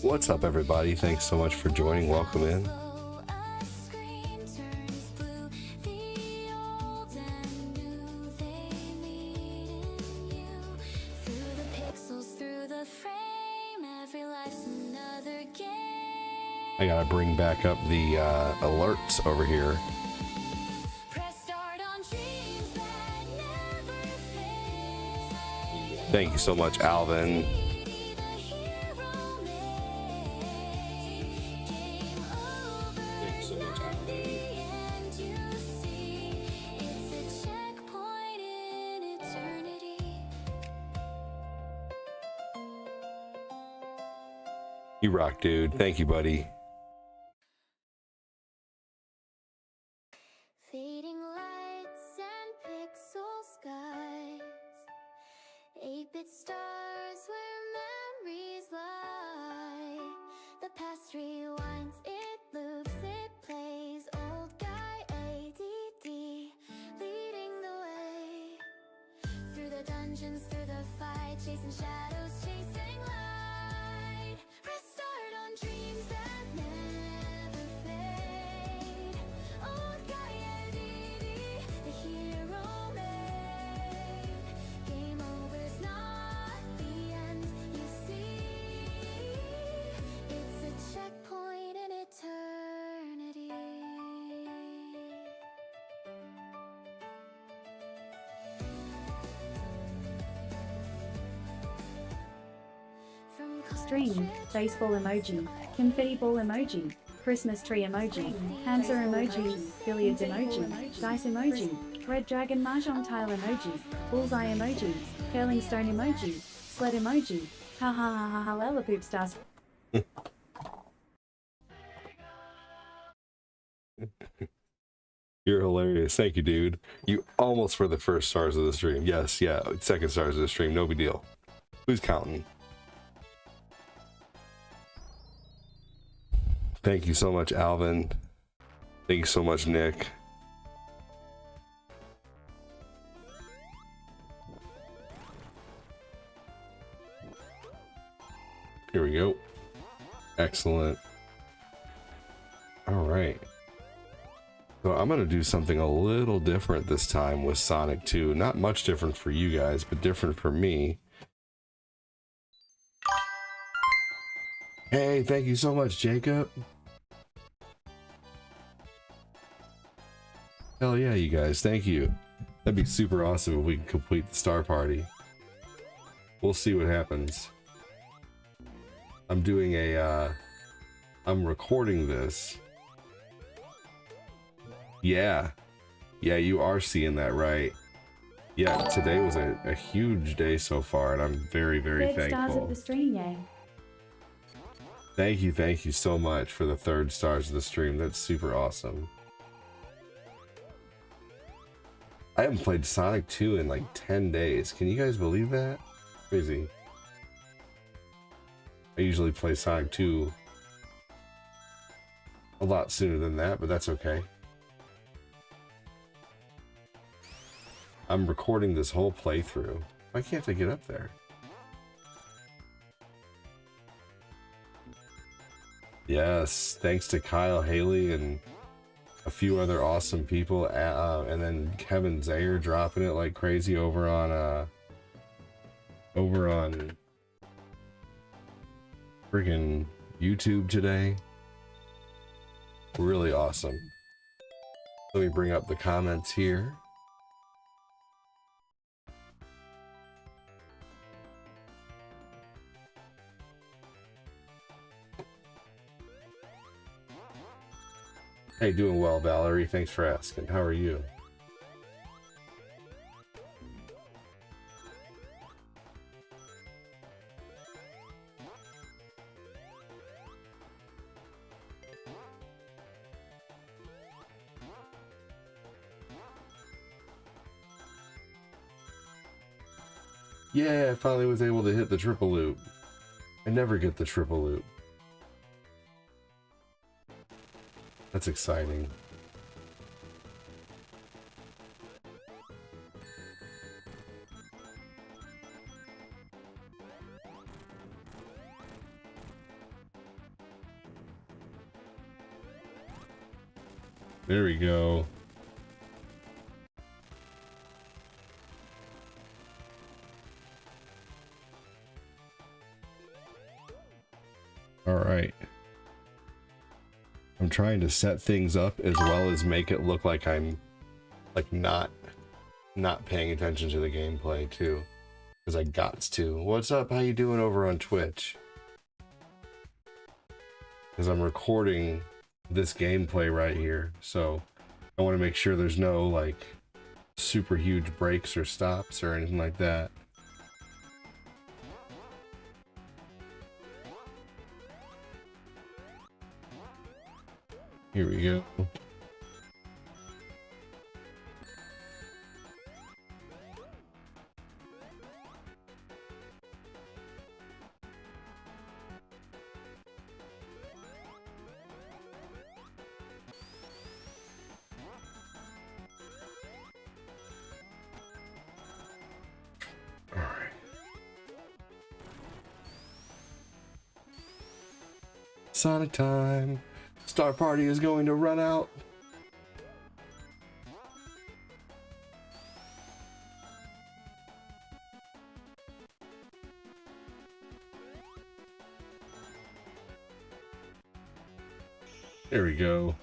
What's up, everybody? Thanks so much for joining. Welcome in. I gotta bring back up the alerts over here. Thank you so much, Alvin. You rock, dude. Thank you, buddy. Fading lights and pixel skies, 8-bit stars where memories lie. The past rewinds, it loops, it plays. Old guy ADD leading the way through the dungeons, through the fight, chasing shadows, chasing light. Press start on dreams that never fade. Old guy ADD, the hero made. Game over's not the end, you see. It's a checkpoint in eternity. Stream, baseball emoji, confetti ball emoji, Christmas tree emoji, hamster emoji, billiards emoji, dice emoji, red dragon mahjong tile emoji, bullseye emoji, curling stone emoji, sled emoji, ha ha ha ha ha lalapoop stars. You're hilarious. Thank you, dude. You almost were the first stars of the stream. Yes, yeah, second stars of the stream. No big deal. Who's counting? Thank you so much, Alvin. Thank you so much, Nick. Here we go. Excellent. All right. So I'm going to do something a little different this time with Sonic 2. Not much different for you guys, but different for me. Hey, thank you so much, Jacob. Hell yeah, you guys. Thank you. That'd be super awesome if we can complete the star party. We'll see what happens. I'm doing a, I'm recording this. Yeah. Yeah, you are seeing that right. Yeah, today was a huge day so far, and I'm very, very Third stars thankful. of the stream, yay. Thank you so much for the 3rd stars of the stream. That's super awesome. I haven't played Sonic 2 in like 10 days. Can you guys believe that? Crazy. I usually play Sonic 2 a lot sooner than that, but that's okay. I'm recording this whole playthrough. Why can't I get up there? Yes, thanks to Kyle Haley and a few other awesome people, and then Kevin Zayer dropping it like crazy over on freaking YouTube today. Really awesome. Let me bring up the comments here. Hey, doing well, Valerie. Thanks for asking. How are you? Yeah, I finally was able to hit the triple loop. I never get the triple loop. That's exciting. There we go. All right. I'm trying to set things up as well as make it look like I'm like not paying attention to the gameplay too, because I gots to. What's up? How you doing over on Twitch? Because I'm recording this gameplay right here, so I want to make sure there's no like super huge breaks or stops or anything like that. Here we go. All right. Sonic time. Star Party is going to run out. There we go.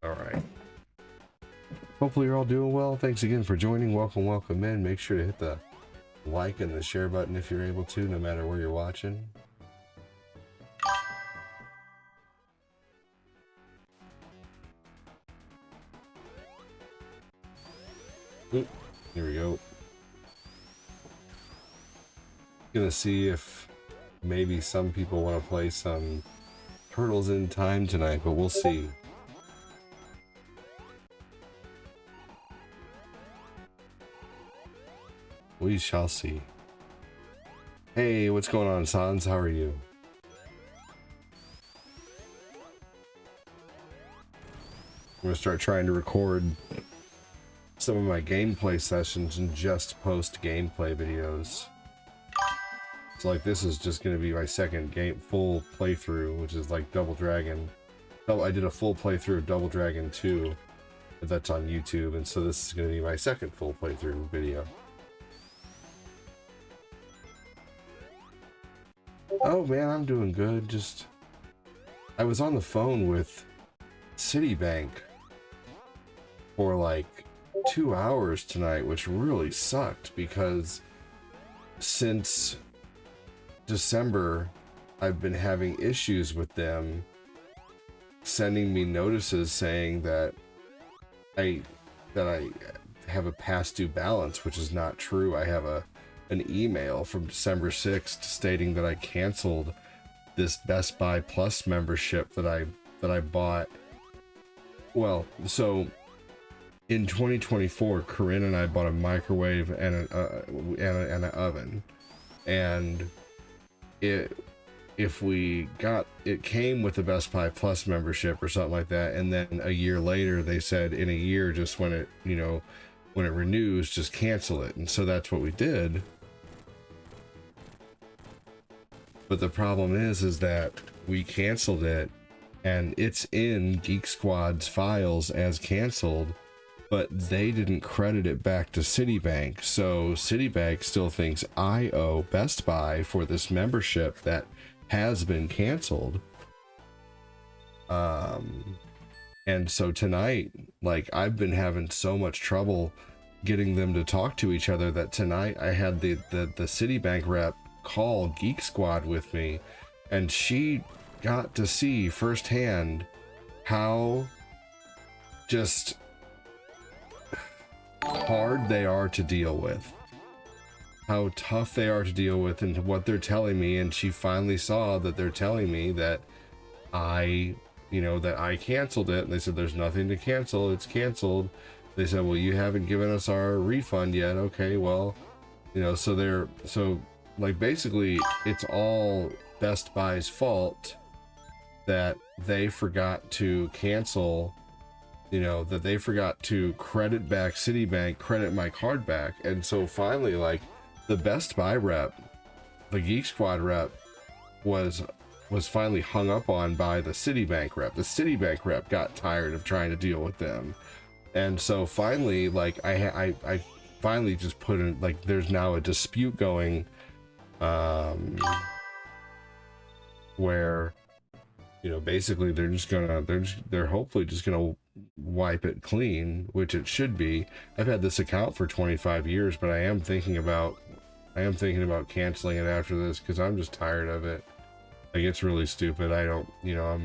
All right. Hopefully you're all doing well. Thanks again for joining. Welcome in. Make sure to hit the like and the share button if you're able to, no matter where you're watching. Oop, here we go. Gonna see if maybe some people want to play some Turtles in Time tonight, but we'll see. We shall see. Hey, what's going on, Sans? How are you? I'm gonna start trying to record some of my gameplay sessions and just post gameplay videos. So like this is just gonna be my second full playthrough, which is like Double Dragon. Oh, I did a full playthrough of Double Dragon 2, but that's on YouTube, and so this is gonna be my second full playthrough video. Oh man, I'm doing good. Just I was on the phone with Citibank for like 2 hours tonight, which really sucked because since December I've been having issues with them sending me notices saying that I have a past due balance, which is not true. I have an email from December 6th stating that I canceled this Best Buy Plus membership that I bought. Well, so in 2024, Corinne and I bought a microwave and an oven, and it came with the Best Buy Plus membership or something like that, and then a year later they said in a year, just when it renews, just cancel it, and so that's what we did. But the problem is that we canceled it and it's in Geek Squad's files as canceled, but they didn't credit it back to Citibank. So Citibank still thinks I owe Best Buy for this membership that has been canceled. And so tonight, like, I've been having so much trouble getting them to talk to each other that tonight I had the Citibank rep call Geek Squad with me, and she got to see firsthand how just hard they are to deal with, how tough they are to deal with, and what they're telling me. And she finally saw that they're telling me that I canceled it, and they said there's nothing to cancel, it's canceled. They said, well, you haven't given us our refund yet. Okay, well, so like basically it's all Best Buy's fault that they forgot to cancel, you know, that they forgot to credit back Citibank, credit my card back. And so finally, like, the Best Buy rep, the Geek Squad rep, was finally hung up on by the Citibank rep. The Citibank rep got tired of trying to deal with them. And so finally, like, I finally just put in, like, there's now a dispute going, where, you know, basically they're hopefully just gonna wipe it clean, which it should be. I've had this account for 25 years, but I am thinking about canceling it after this, because I'm just tired of it. Like, it's really stupid. I don't, you know,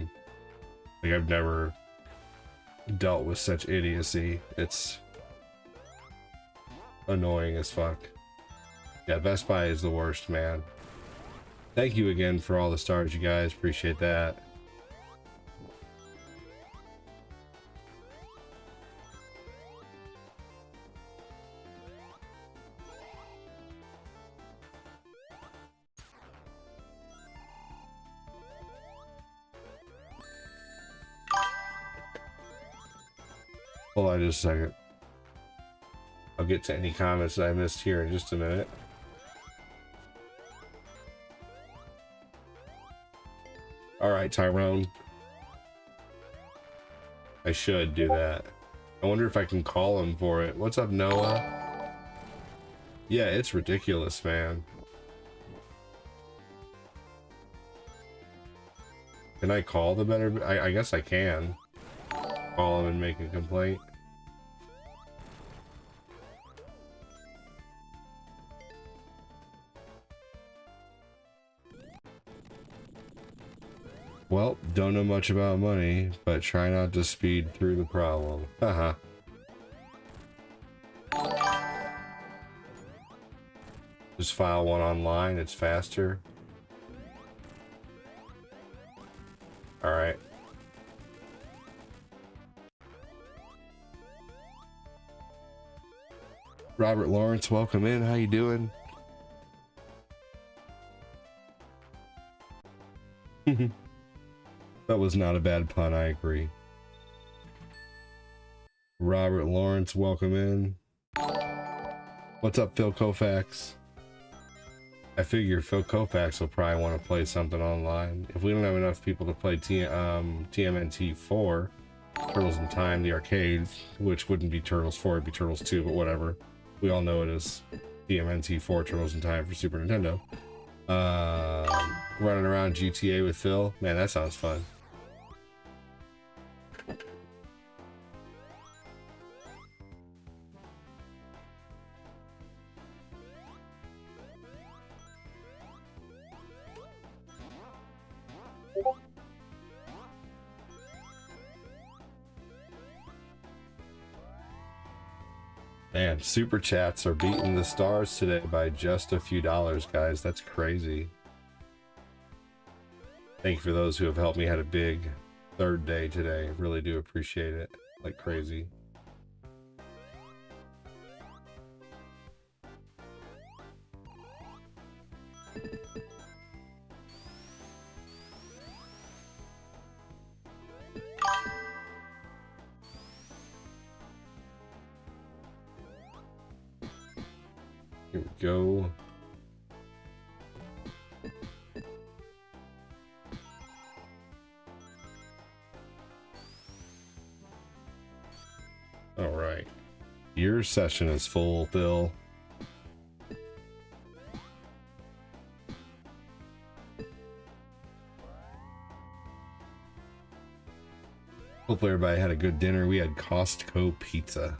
I've never dealt with such idiocy. It's annoying as fuck. Yeah, Best Buy is the worst, man. Thank you again for all the stars, you guys. Appreciate that. Hold on just a second. I'll get to any comments that I missed here in just a minute. All right, Tyrone. I should do that. I wonder if I can call him for it. What's up, Noah? Yeah, it's ridiculous, man. Can I call the Better? I guess I can. Call him and make a complaint. Well, don't know much about money, but try not to speed through the problem. Haha. Just file one online, it's faster. Alright. Robert Lawrence, welcome in. How you doing? That was not a bad pun, I agree. Robert Lawrence, welcome in. What's up, Phil Koufax? I figure Phil Koufax will probably want to play something online. If we don't have enough people to play TMNT 4, Turtles in Time, the arcade, which wouldn't be Turtles 4, it'd be Turtles 2, but whatever. We all know it is TMNT 4, Turtles in Time for Super Nintendo. Running around GTA with Phil, man, that sounds fun. Man, super chats are beating the stars today by just a few dollars, guys. That's crazy. Thank you for those who have helped me had a big third day today. Really do appreciate it like crazy. Here we go. All right. Your session is full, Phil. Hopefully everybody had a good dinner. We had Costco pizza.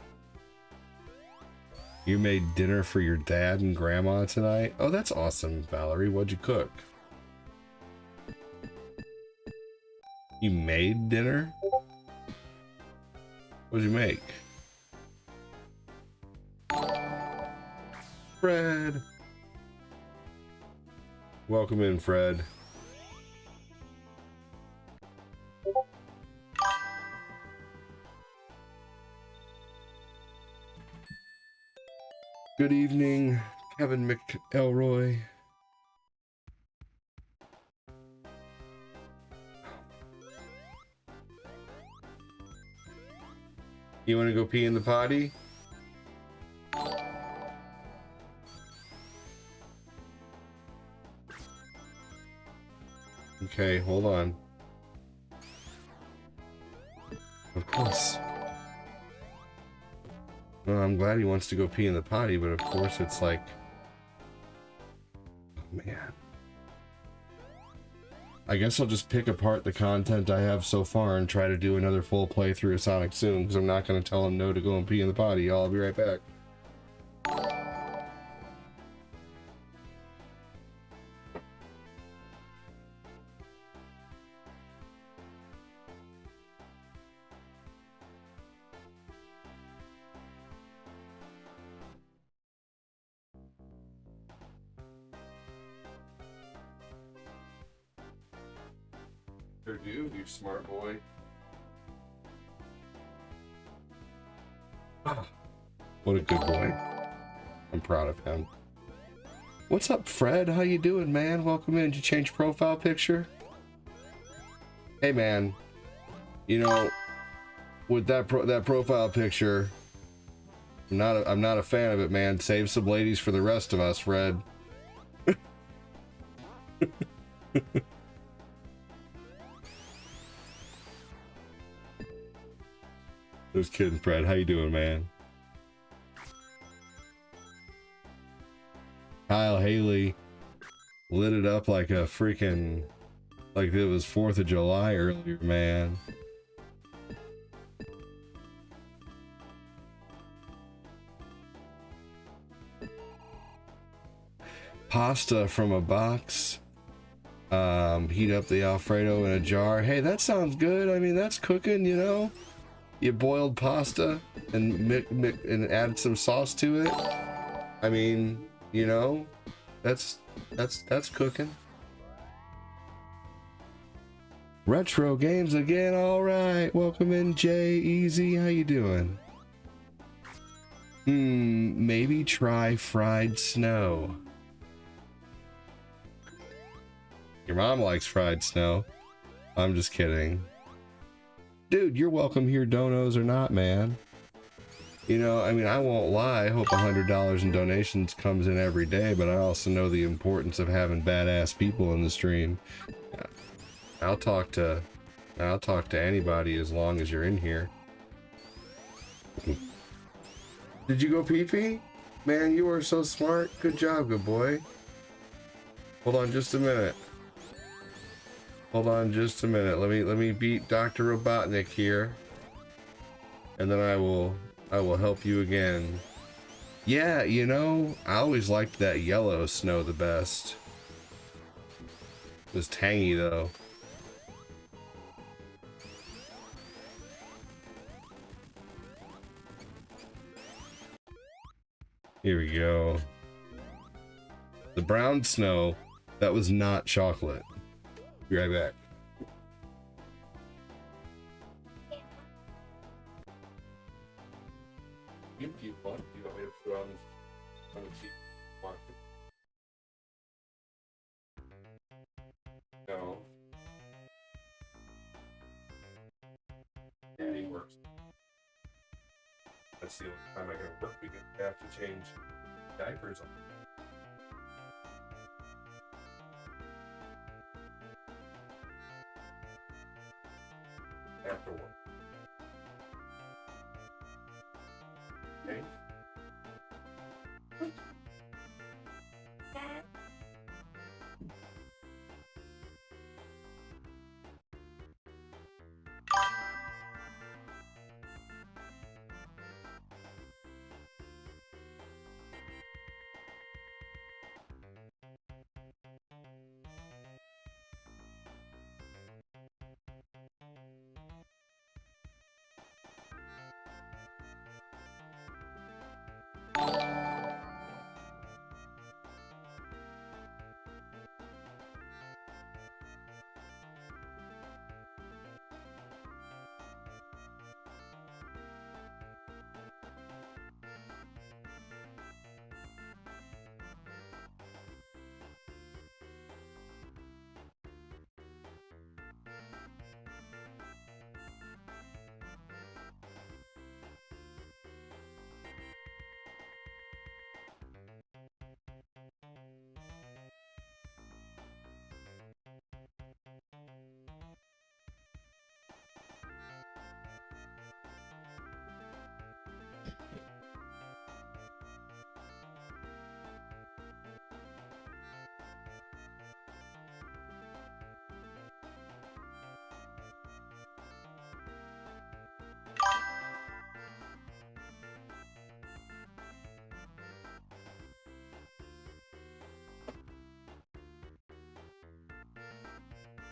You made dinner for your dad and grandma tonight? Oh, that's awesome, Valerie. What'd you cook? You made dinner? What'd you make? Fred! Welcome in, Fred. Good evening, Kevin McElroy. You want to go pee in the potty? Okay, hold on. Of course. Well, I'm glad he wants to go pee in the potty, but of course it's like... Oh, man. I guess I'll just pick apart the content I have so far and try to do another full playthrough of Sonic soon, because I'm not going to tell him no to go and pee in the potty. Y'all, I'll be right back. Sure do, you smart boy. Ah, what a good boy. I'm proud of him. What's up, Fred? How you doing, man? Welcome in. Did you change profile picture? Hey, man. You know, with that profile picture, I'm not a fan of it, man. Save some ladies for the rest of us, Fred. Just kidding, Fred. How you doing, man? Kyle Haley lit it up like a freaking... like it was 4th of July earlier, man. Pasta from a box. Heat up the Alfredo in a jar. Hey, that sounds good. I mean, that's cooking, you know? You boiled pasta and and add some sauce to it. I mean, you know, that's cooking. Retro games again. All right, welcome in, Jay Easy. How you doing? Maybe try fried snow. Your mom likes fried snow. I'm just kidding. Dude, you're welcome here, donos or not, man. You know, I mean, I won't lie. I hope $100 in donations comes in every day, but I also know the importance of having badass people in the stream. I'll talk to anybody as long as you're in here. Did you go pee-pee? Man, you are so smart. Good job, good boy. Hold on just a minute. Hold on just a minute. Let me beat Dr. Robotnik here. And then I will help you again. Yeah, you know, I always liked that yellow snow the best. It was tangy though. Here we go. The brown snow, that was not chocolate. Be right back. If you want me to put on the cheap market. No. Yeah, he works. That's the only time I can work because I have to change diapers on. After work. Okay.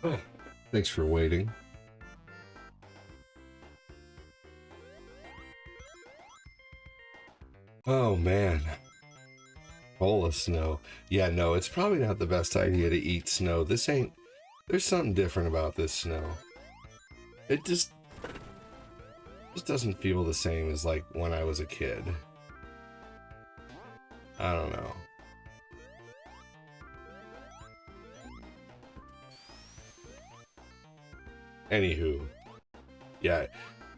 Oh, thanks for waiting. Oh man. Bowl of snow. Yeah, no, it's probably not the best idea to eat snow. This ain't... There's something different about this snow. It just doesn't feel the same as like when I was a kid. I don't know. Anywho, yeah,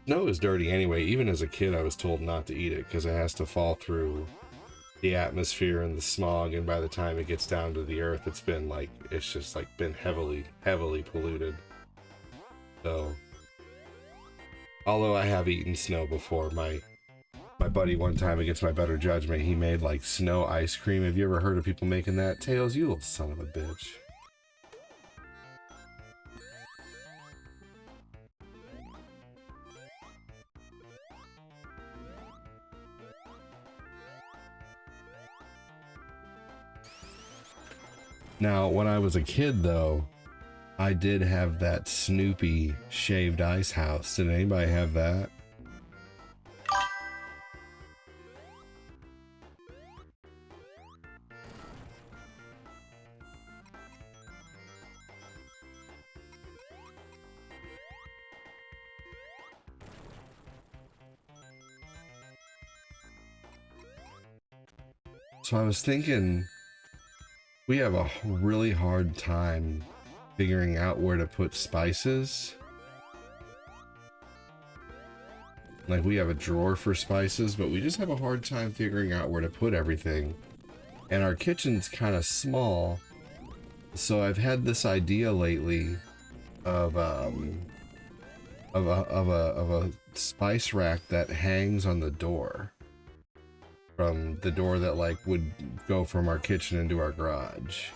snow is dirty anyway. Even as a kid, I was told not to eat it because it has to fall through the atmosphere and the smog, and by the time it gets down to the earth, it's just like been heavily polluted. So, although I have eaten snow before, my buddy one time against my better judgment, he made like snow ice cream. Have you ever heard of people making that? Tails, you little son of a bitch. Now, when I was a kid, though, I did have that Snoopy shaved ice house. Did anybody have that? So I was thinking, we have a really hard time figuring out where to put spices. Like, we have a drawer for spices, but we just have a hard time figuring out where to put everything. And our kitchen's kind of small, so I've had this idea lately of a spice rack that hangs on the door. From the door that like would go from our kitchen into our garage,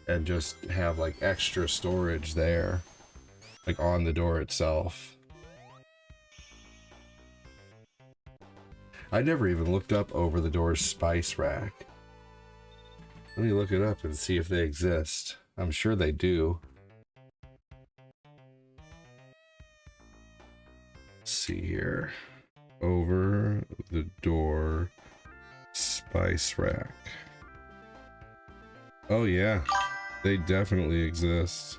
and just have like extra storage there, like on the door itself. I never even looked up over the door's spice rack. Let me look it up and see if they exist. I'm sure they do. Let's see here. Over the door spice rack. Oh yeah, they definitely exist.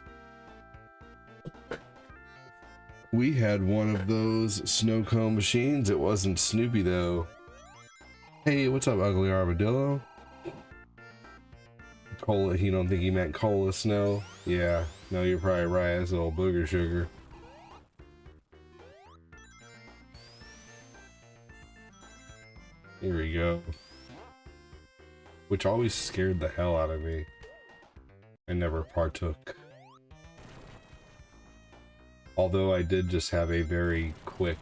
We had one of those snow cone machines. It wasn't Snoopy though. Hey, what's up, ugly armadillo? Cola, he don't think he meant cola snow? Yeah, no, you're probably right. That's a little booger sugar. Here we go. Which always scared the hell out of me. I never partook. Although I did just have a very quick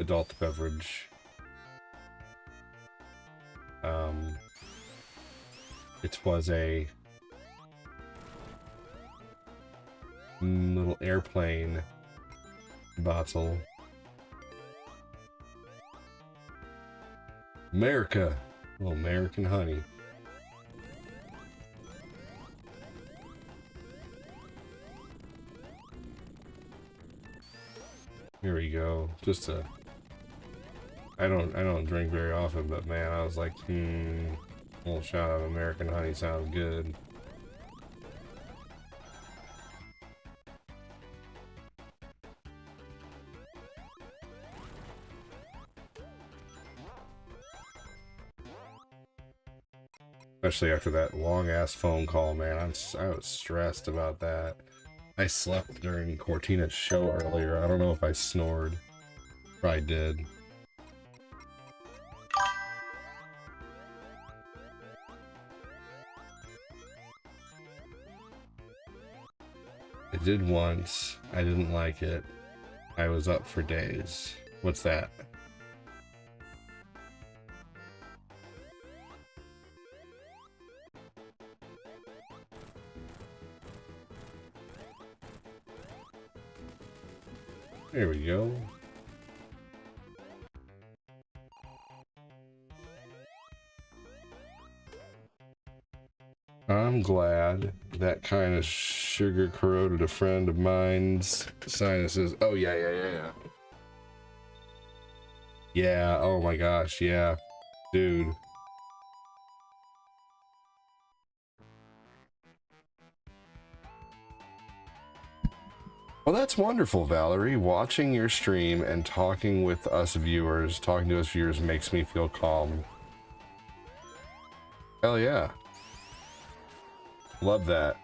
adult beverage. It was a little airplane bottle. America, little American honey. Here we go. Just a. I don't drink very often, but man, I was like, a little shot of American honey sounds good. Especially after that long-ass phone call, man. I was stressed about that. I slept during Cortina's show earlier. I don't know if I snored. Probably did. I did once. I didn't like it. I was up for days. What's that? There we go. I'm I'm glad. That kind of sugar corroded a friend of mine's sinuses. Oh, yeah. Yeah, oh my gosh, yeah. Dude. Well, that's wonderful, Valerie. Watching your stream and talking to us viewers makes me feel calm. Hell yeah. Love that.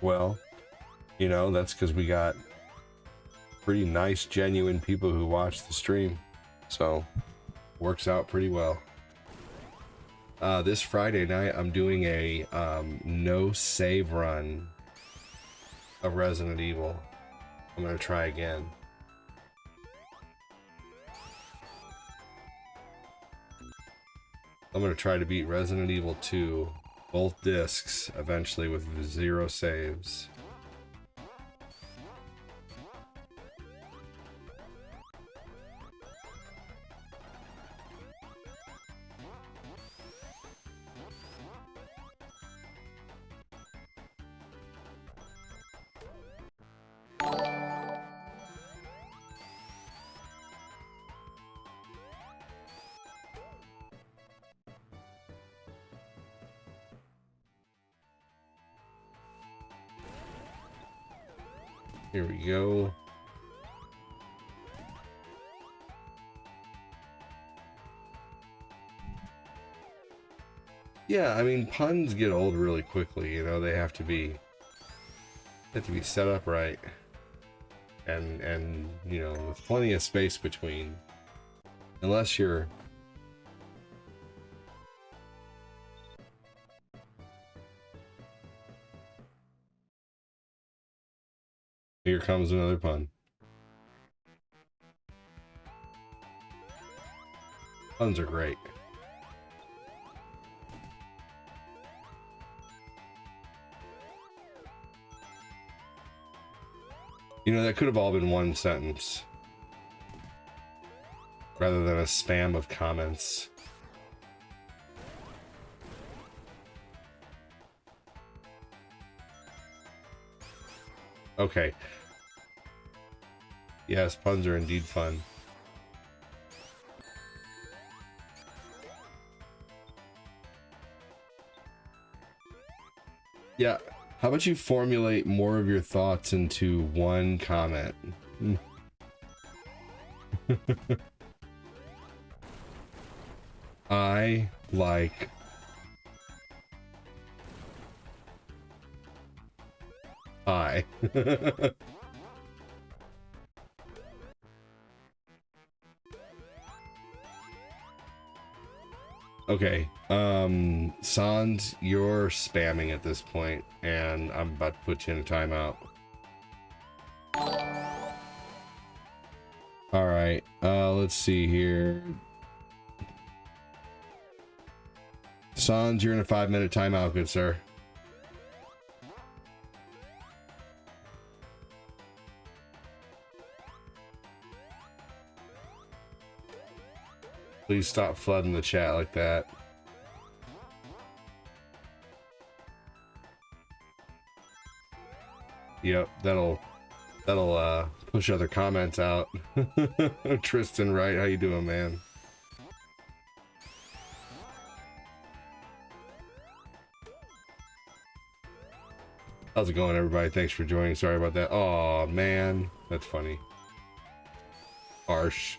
Well, you know, that's because we got pretty nice, genuine people who watch the stream. So, works out pretty well. This Friday night, I'm doing a no save run of Resident Evil. I'm gonna try again. I'm gonna try to beat Resident Evil 2, both discs, eventually with 0 saves. Here we go. Yeah, I mean, puns get old really quickly, you know, they have to be set up right. And you know, with plenty of space between. Unless you're Here comes another pun. Puns are great. You know, that could have all been one sentence rather than a spam of comments. Okay. Yes, puns are indeed fun. Yeah. How about you formulate more of your thoughts into one comment? I like pie. Okay, Sans, you're spamming at this point, and I'm about to put you in a timeout. Alright, let's see here. Sans, you're in a 5-minute timeout, good sir. Please stop flooding the chat like that. Yep, that'll push other comments out. Tristan Wright, how you doing, man? How's it going, everybody? Thanks for joining. Sorry about that. Oh man, that's funny. Harsh.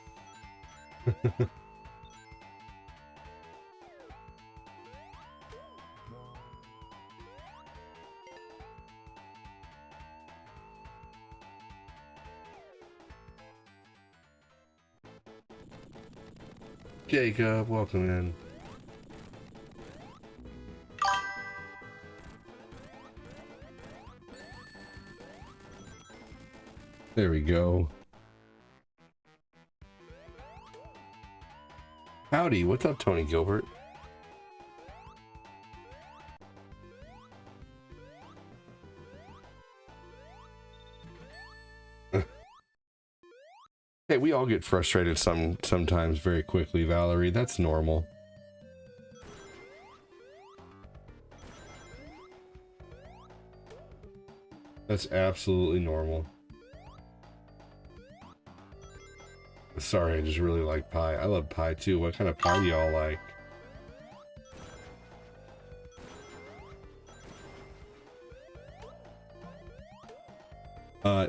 Jacob, welcome in. There we go. Howdy, what's up, Tony Gilbert? Hey, we all get frustrated sometimes very quickly, Valerie. That's normal. That's absolutely normal. Sorry, I just really like pie. I love pie too. What kind of pie do y'all like?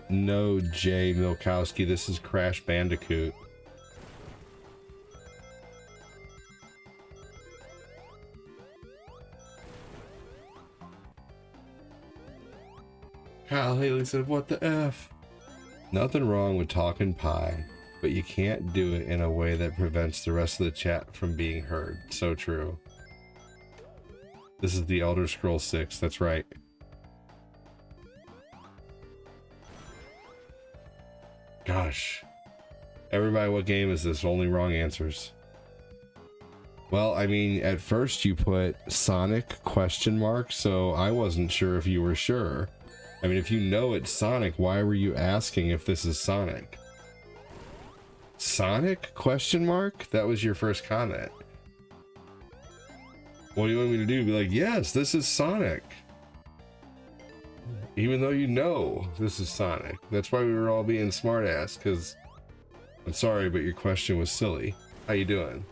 No, Jay Milkowski. This is Crash Bandicoot. Kyle Haley said, what the F? Nothing wrong with talking pie, but you can't do it in a way that prevents the rest of the chat from being heard. So true. This is the Elder Scrolls 6. That's right. Gosh. Everybody, what game is this? Only wrong answers. Well, I mean, at first you put Sonic ? So I wasn't sure if you were sure. I mean, if you know it's Sonic, why were you asking if this is Sonic? Sonic ? That was your first comment. What do you want me to do? Be like, yes, this is Sonic. Even though you know this is Sonic. That's why we were all being smartass, because I'm sorry, but your question was silly. How you doing?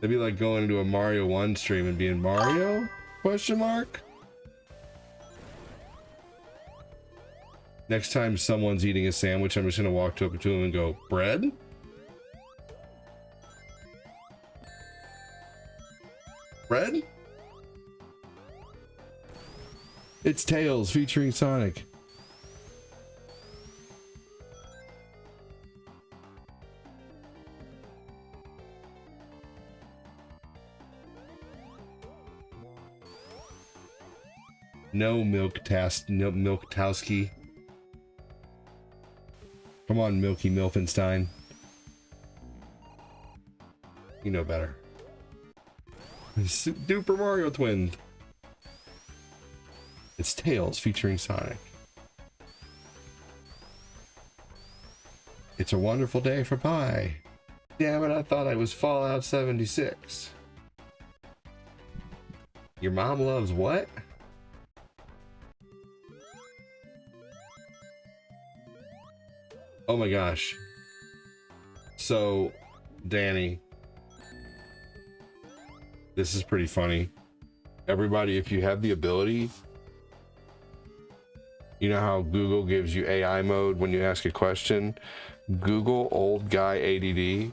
It'd be like going into a Mario 1 stream and being Mario ? Next time someone's eating a sandwich, I'm just gonna walk up to him and go, bread? Bread? It's Tails featuring Sonic. No Milktowski. Come on, Milky Milfenstein. You know better. Super Mario Twins. It's Tails featuring Sonic. It's a wonderful day for pie. Damn it, I thought I was Fallout 76. Your mom loves what? Oh my gosh. So, Danny, this is pretty funny. Everybody, if you have the ability, you know how Google gives you AI mode when you ask a question? Google old guy ADD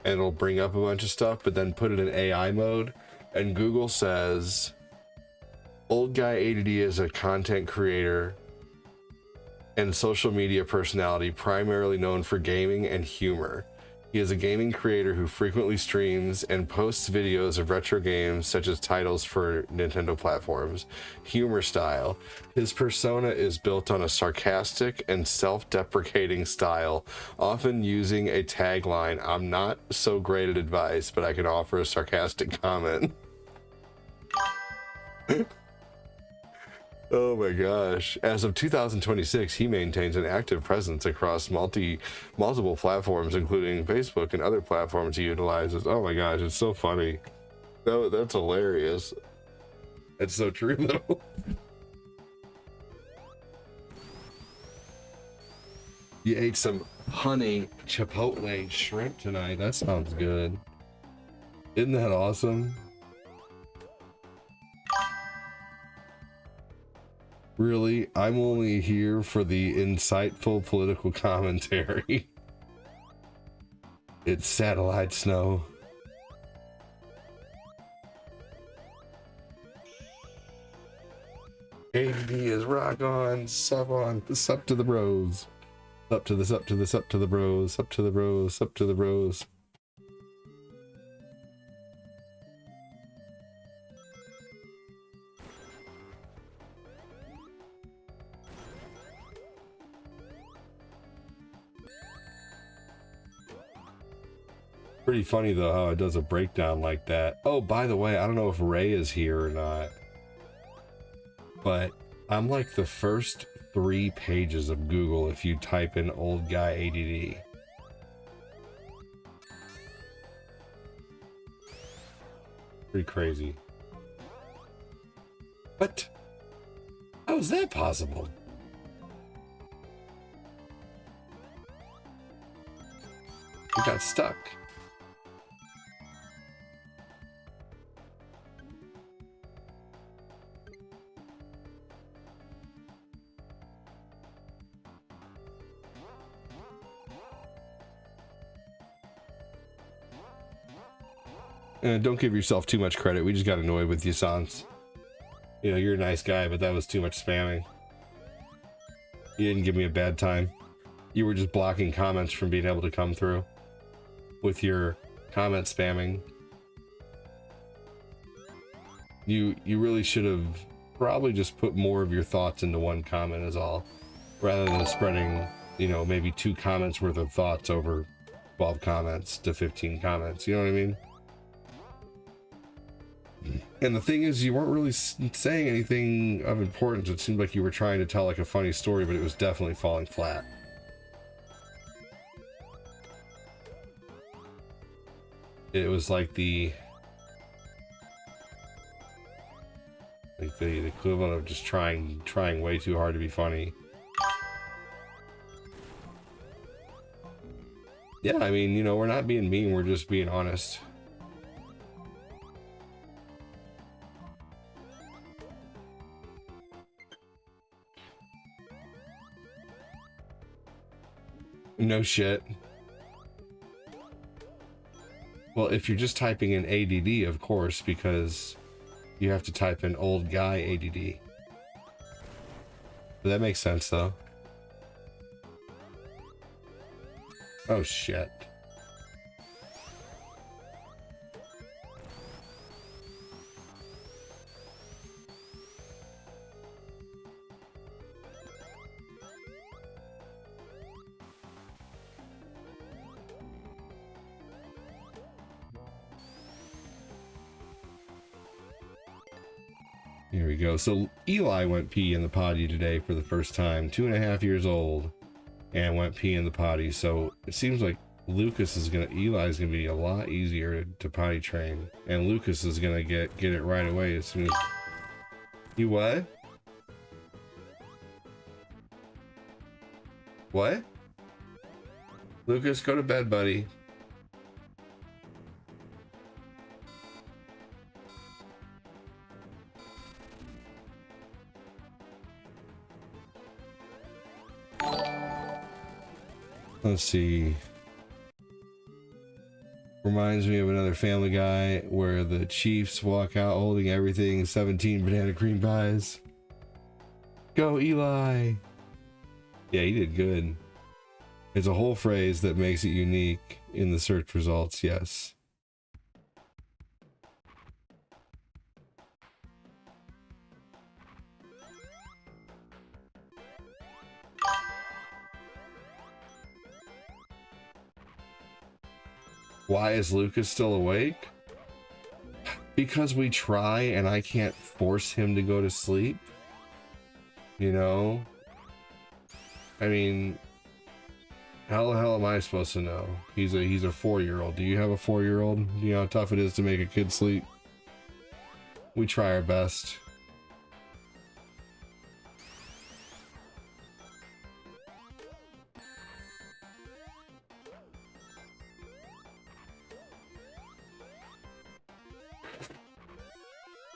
and it'll bring up a bunch of stuff, but then put it in AI mode. And Google says, old guy ADD is a content creator and social media personality primarily known for gaming and humor. He is a gaming creator who frequently streams and posts videos of retro games such as titles for Nintendo platforms. Humor style. His persona is built on a sarcastic and self-deprecating style, often using a tagline, "I'm not so great at advice, but I can offer a sarcastic comment." Oh my gosh. As of 2026, he maintains an active presence across multiple platforms, including Facebook and other platforms he utilizes. Oh my gosh, it's so funny. That's hilarious. It's so true though. You ate some honey chipotle shrimp tonight. That sounds good. Isn't that awesome? Really, I'm only here for the insightful political commentary. It's satellite snow. ADD is rock on, sup to the bros. Up to the bros, up to the bros, up to the bros. Pretty funny though how it does a breakdown like that. Oh, by the way, I don't know if Ray is here or not, but I'm like the first 3 pages of Google if you type in old guy ADD. Pretty crazy. What? How is that possible? We got stuck. Don't give yourself too much credit. We just got annoyed with you, Sans. You know, you're a nice guy, but that was too much spamming. You didn't give me a bad time. You were just blocking comments from being able to come through with your comment spamming. You really should have probably just put more of your thoughts into one comment is all, rather than spreading, you know, maybe 2 comments worth of thoughts over 12 comments to 15 comments. You know what I mean? And the thing is, you weren't really saying anything of importance. It seemed like you were trying to tell like a funny story, but it was definitely falling flat. It was like the equivalent of just trying way too hard to be funny. Yeah, I mean, you know, we're not being mean, we're just being honest. No shit. Well, if you're just typing in ADD, of course, because you have to type in old guy ADD. But that makes sense, though. Oh, shit. Here we go. So Eli went pee in the potty today for the first time, 2.5 years old, and went pee in the potty. So it seems like Eli's gonna be a lot easier to potty train, and Lucas is gonna get it right away as soon as. You what? What? Lucas, go to bed, buddy. Let's see. Reminds me of another Family Guy where the Chiefs walk out holding everything, 17 banana cream pies. Go Eli! Yeah, he did good. It's a whole phrase that makes it unique in the search results, yes. Why is Lucas still awake? Because we try and I can't force him to go to sleep. You know? I mean, how the hell am I supposed to know? He's a 4-year-old. Do you have a 4-year-old? Do you know how tough it is to make a kid sleep? We try our best.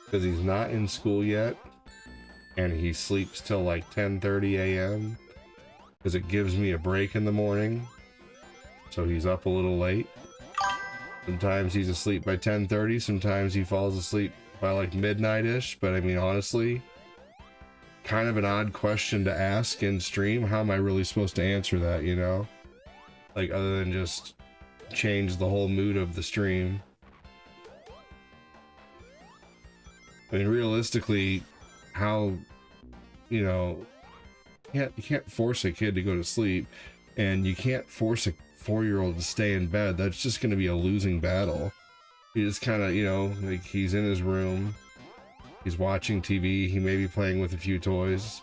Because he's not in school yet, and he sleeps till like 10:30 a.m. because it gives me a break in the morning, so he's up a little late. Sometimes he's asleep by 10:30, sometimes he falls asleep by like midnight-ish, but I mean, honestly, kind of an odd question to ask in stream. How am I really supposed to answer that, you know? Like, other than just change the whole mood of the stream. I mean, realistically, how, you know, you can't force a kid to go to sleep, and you can't force a 4-year-old to stay in bed. That's just going to be a losing battle. You just kind of, you know, like, he's in his room, he's watching TV, he may be playing with a few toys,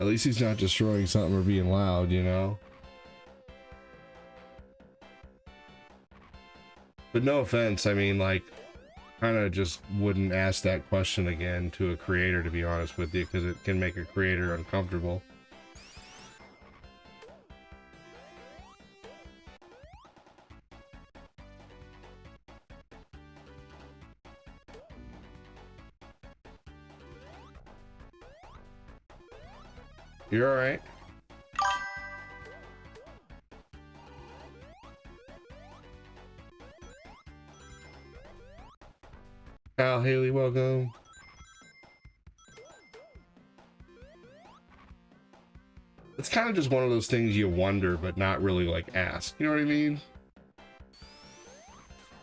At least he's not destroying something or being loud, you know? But no offense, I mean, like, kind of just wouldn't ask that question again to a creator, to be honest with you, because it can make a creator uncomfortable. You're all right. Kyle Haley, welcome. It's kind of just one of those things you wonder, but not really like ask. You know what I mean?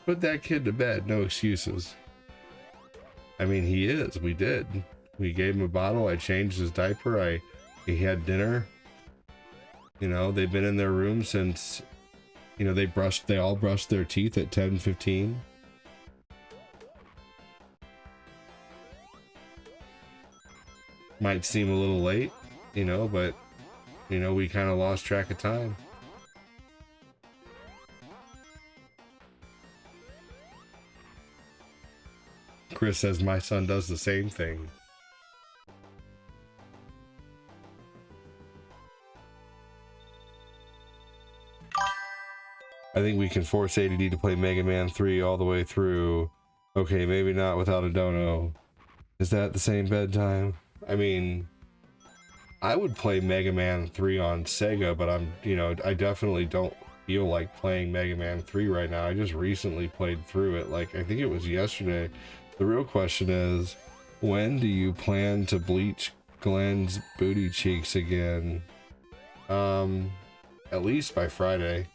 Put that kid to bed. No excuses. I mean, he is. We did. We gave him a bottle. I changed his diaper. He had dinner. You know, they've been in their room since, you know, they all brushed their teeth at 10:15. Might seem a little late, you know, but, you know, we kind of lost track of time. Chris says my son does the same thing. I think we can force ADD to play Mega Man 3 all the way through. Okay, maybe not without a dono. Is that the same bedtime? I mean, I would play Mega Man 3 on Sega, but I definitely don't feel like playing Mega Man 3 right now. I just recently played through it, like, I think it was yesterday. The real question is, when do you plan to bleach Glenn's booty cheeks again? At least by Friday.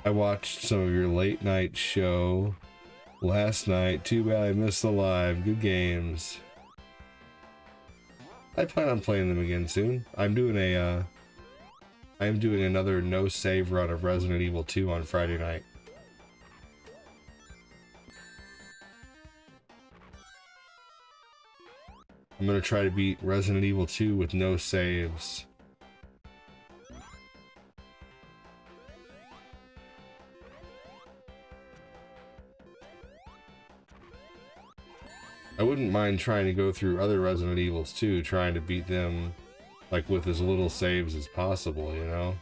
I watched some of your late night show last night. Too bad I missed the live. Good games. I plan on playing them again soon. I am doing another no save run of Resident Evil 2 on Friday night. I'm gonna try to beat Resident Evil 2 with no saves. I wouldn't mind trying to go through other Resident Evils too, trying to beat them like with as little saves as possible, you know?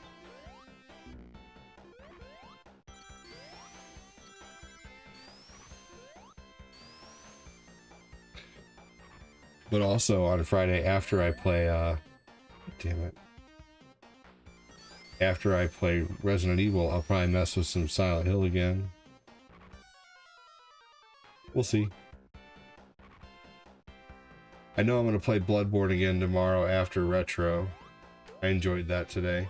But also on Friday after I play damn it. After I play Resident Evil, I'll probably mess with some Silent Hill again. We'll see. I know I'm going to play Bloodborne again tomorrow after Retro. I enjoyed that today.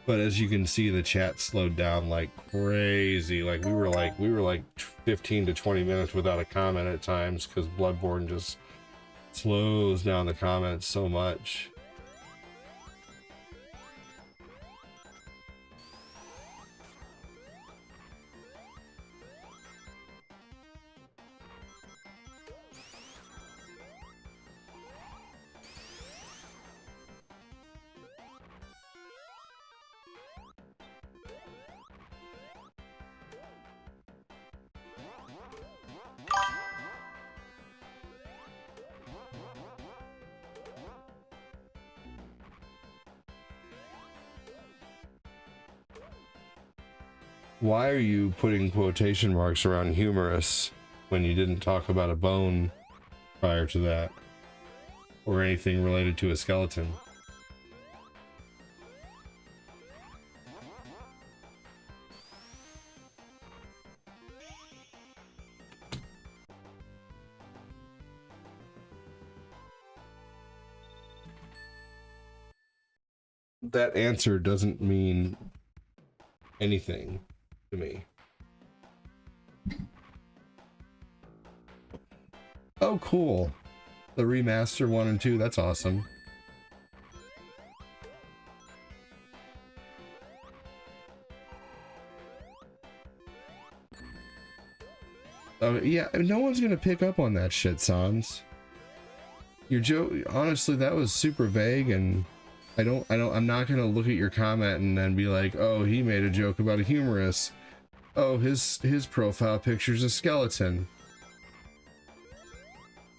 But as you can see, the chat slowed down like crazy. Like we were like 15 to 20 minutes without a comment at times because Bloodborne just slows down the comments so much. Why are you putting quotation marks around humorous when you didn't talk about a bone prior to that? or anything related to a skeleton. That answer doesn't mean anything to me. Oh, cool. The remaster 1 and 2, that's awesome. Yeah, no one's gonna pick up on that shit, Sans. Your joke, honestly, that was super vague, and I'm not gonna look at your comment and then be like, oh, he made a joke about a humorous. Oh, his profile picture's a skeleton.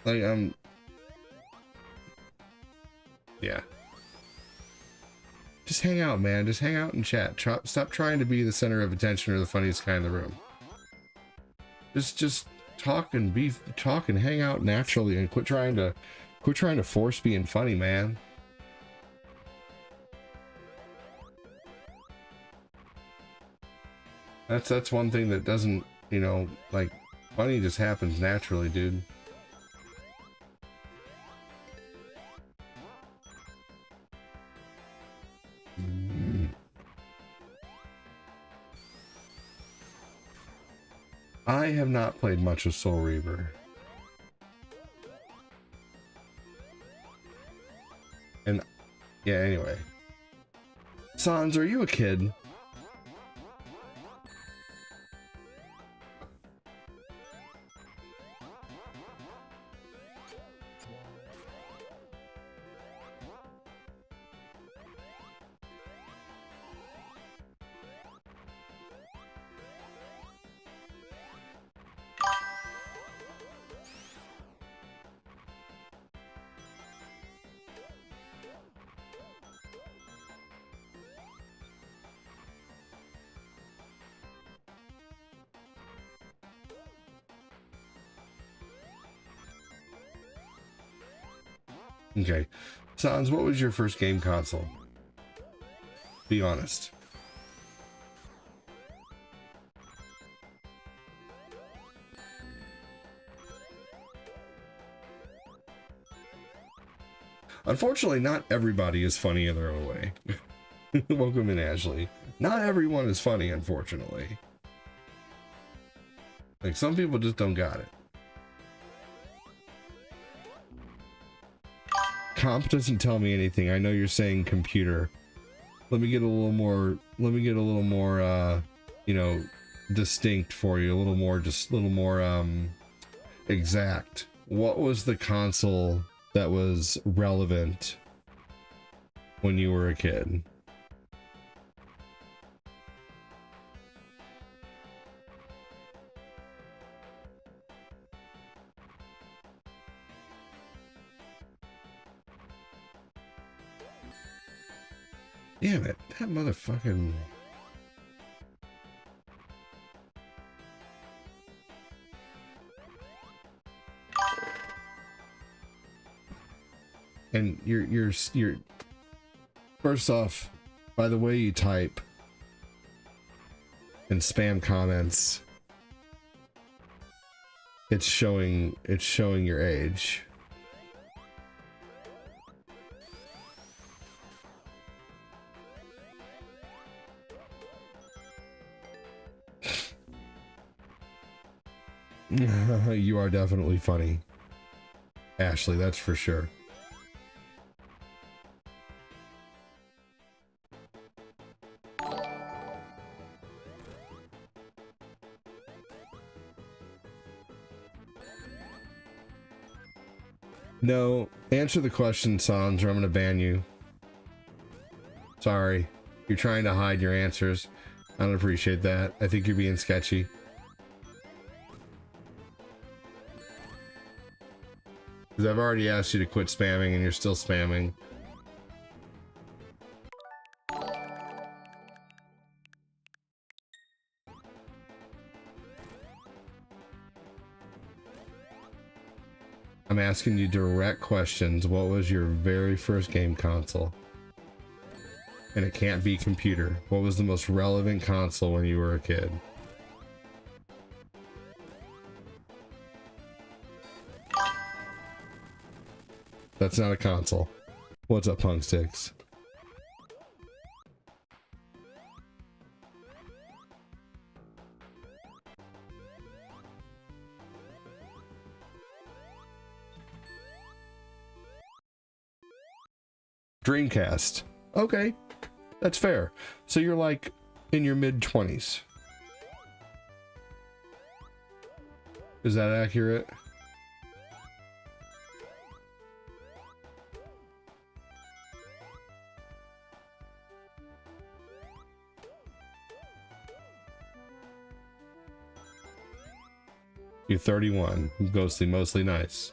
Like, yeah. Just hang out, man. Just hang out and chat. Stop trying to be the center of attention or the funniest guy in the room. Just talk and hang out naturally, and quit trying to force being funny, man. That's one thing that doesn't, you know, like, funny just happens naturally, dude. I have not played much of Soul Reaver. And yeah, anyway. Sans, are you a kid? Okay. Sans, what was your first game console? Be honest. Unfortunately, not everybody is funny in their own way. Welcome in, Ashley. Not everyone is funny, unfortunately. Like, some people just don't got it. Comp doesn't tell me anything. I know you're saying computer. Let me get a little more, you know, distinct for you. A little more exact. What was the console that was relevant when you were a kid? Damn it, that motherfucking... And you're first off, by the way you type and spam comments, it's showing your age. You are definitely funny, Ashley, that's for sure. No, answer the question, Sans, or I'm gonna ban you. Sorry, you're trying to hide your answers. I don't appreciate that. I think you're being sketchy. Because I've already asked you to quit spamming and you're still spamming. I'm asking you direct questions. What was your very first game console? And it can't be computer. What was the most relevant console when you were a kid? That's not a console. What's up, Punk Sticks? Dreamcast. Okay, that's fair. So you're like in your mid-20s. Is that accurate? You're 31. Ghostly, mostly nice.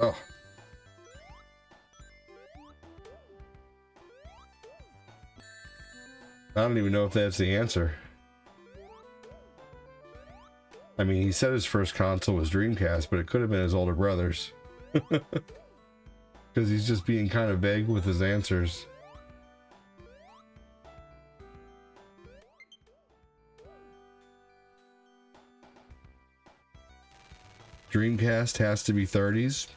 Oh. I don't even know if that's the answer. I mean, he said his first console was Dreamcast, but it could have been his older brother's. Because he's just being kind of vague with his answers. Dreamcast has to be 30s.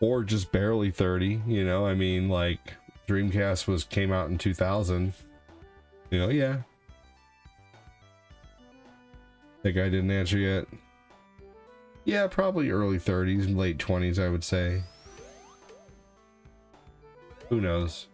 Or just barely 30, you know? I mean, like, Dreamcast came out in 2000. You know, yeah. That guy didn't answer yet. Yeah, probably early 30s, late 20s, I would say. Who knows?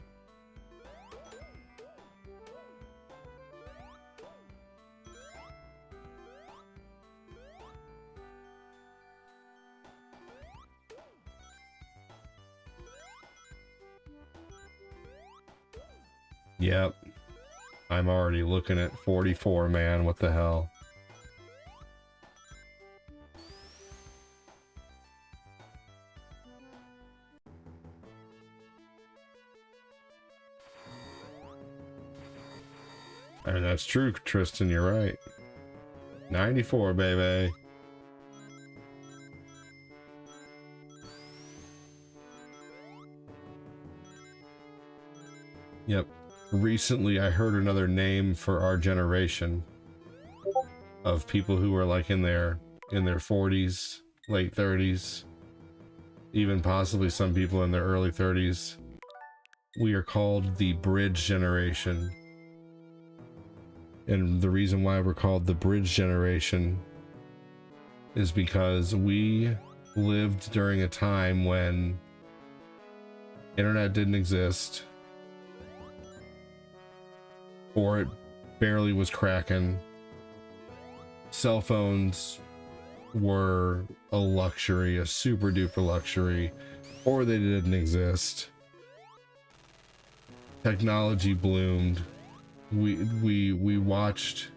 Yep. I'm already looking at 44, man. What the hell? And that's true, Tristan, you're right. 94, baby. Yep. Recently, I heard another name for our generation of people who are like in their 40s, late 30s, even possibly some people in their early 30s. We are called the bridge generation. And the reason why we're called the bridge generation is because we lived during a time when internet didn't exist, or it barely was cracking. Cell phones were a luxury, a super duper luxury, or they didn't exist. Technology bloomed. We watched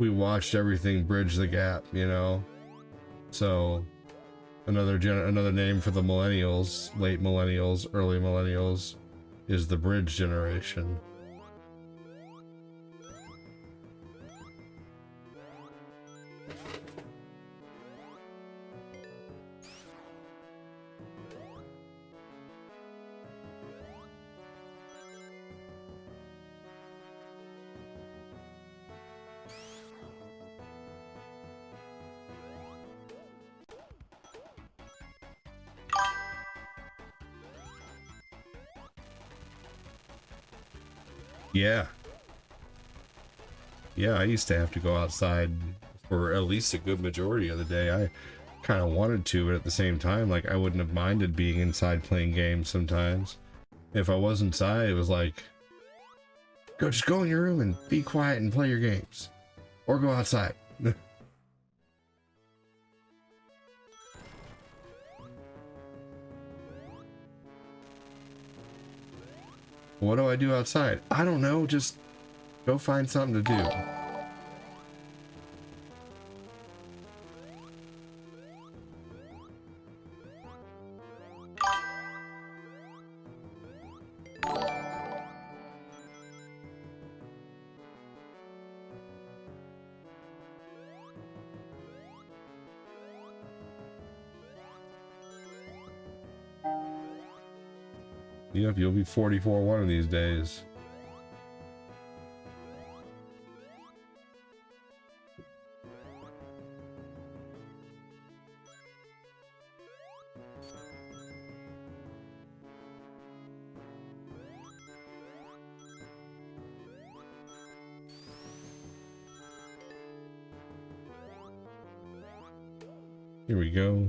everything bridge the gap, you know. So another name for the millennials, late millennials, early millennials, is the bridge generation. Yeah, I used to have to go outside for at least a good majority of the day. I kind of wanted to, but at the same time, like, I wouldn't have minded being inside playing games sometimes. If I was inside, it was like, just go in your room and be quiet and play your games, or go outside. What do I do outside? I don't know. Just go find something to do. Yep, you'll be 44 one of these days. Here we go.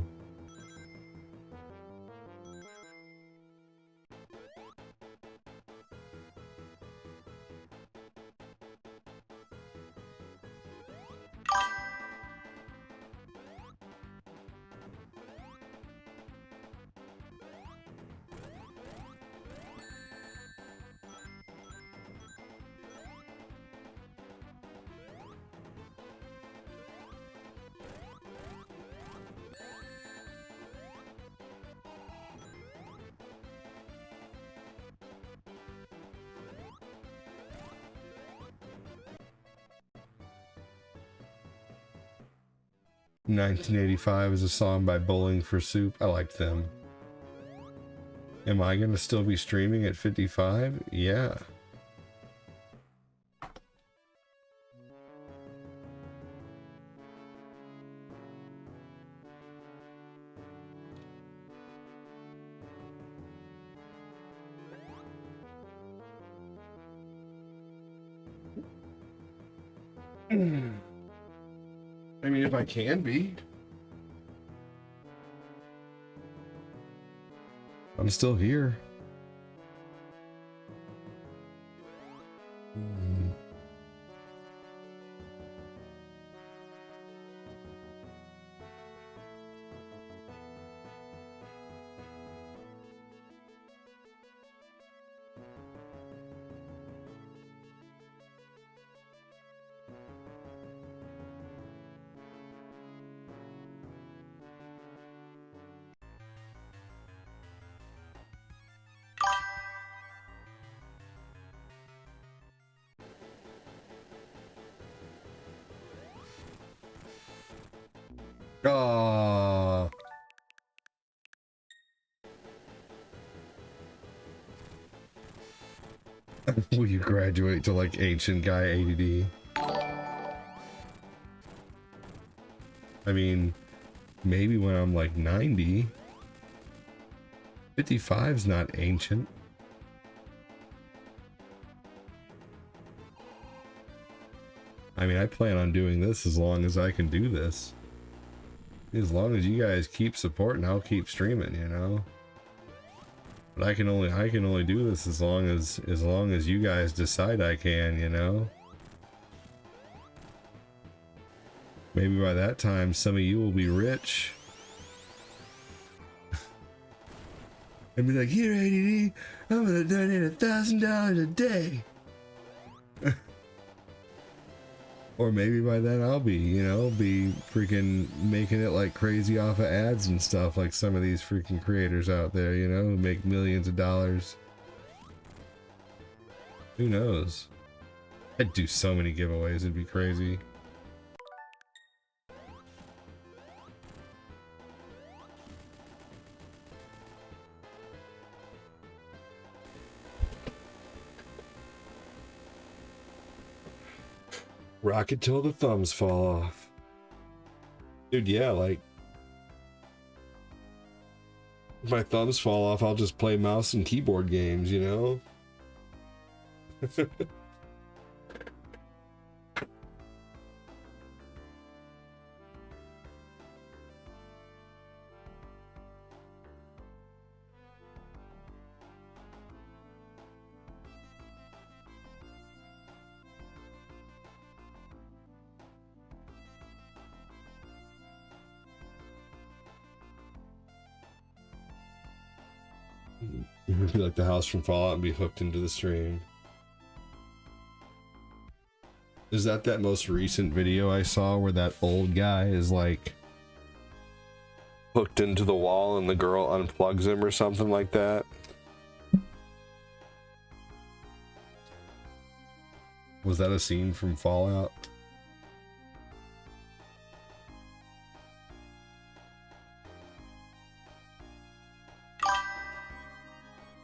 "1985" is a song by Bowling for Soup. I liked them. Am I gonna still be streaming at 55? Yeah. I mean, if I can be. I'm still here. Ah. Will you graduate to like ancient guy ADD? I mean, maybe when I'm like 90. 55's not ancient. I mean, I plan on doing this as long as I can do this. As long as you guys keep supporting, I'll keep streaming, you know. But I can only do this as long as you guys decide I can, you know. Maybe by that time some of you will be rich. And be like, "Here, ADD, I'm gonna donate $1,000 a day." Or maybe by then I'll be, you know, be freaking making it like crazy off of ads and stuff, like some of these freaking creators out there, you know, who make millions of dollars. Who knows? I'd do so many giveaways, it'd be crazy. Rock it till the thumbs fall off. Dude, yeah, like, if my thumbs fall off, I'll just play mouse and keyboard games, you know? It would be like the house from Fallout and be hooked into the stream. Is that most recent video I saw where that old guy is like hooked into the wall and the girl unplugs him or something like that? Was that a scene from Fallout?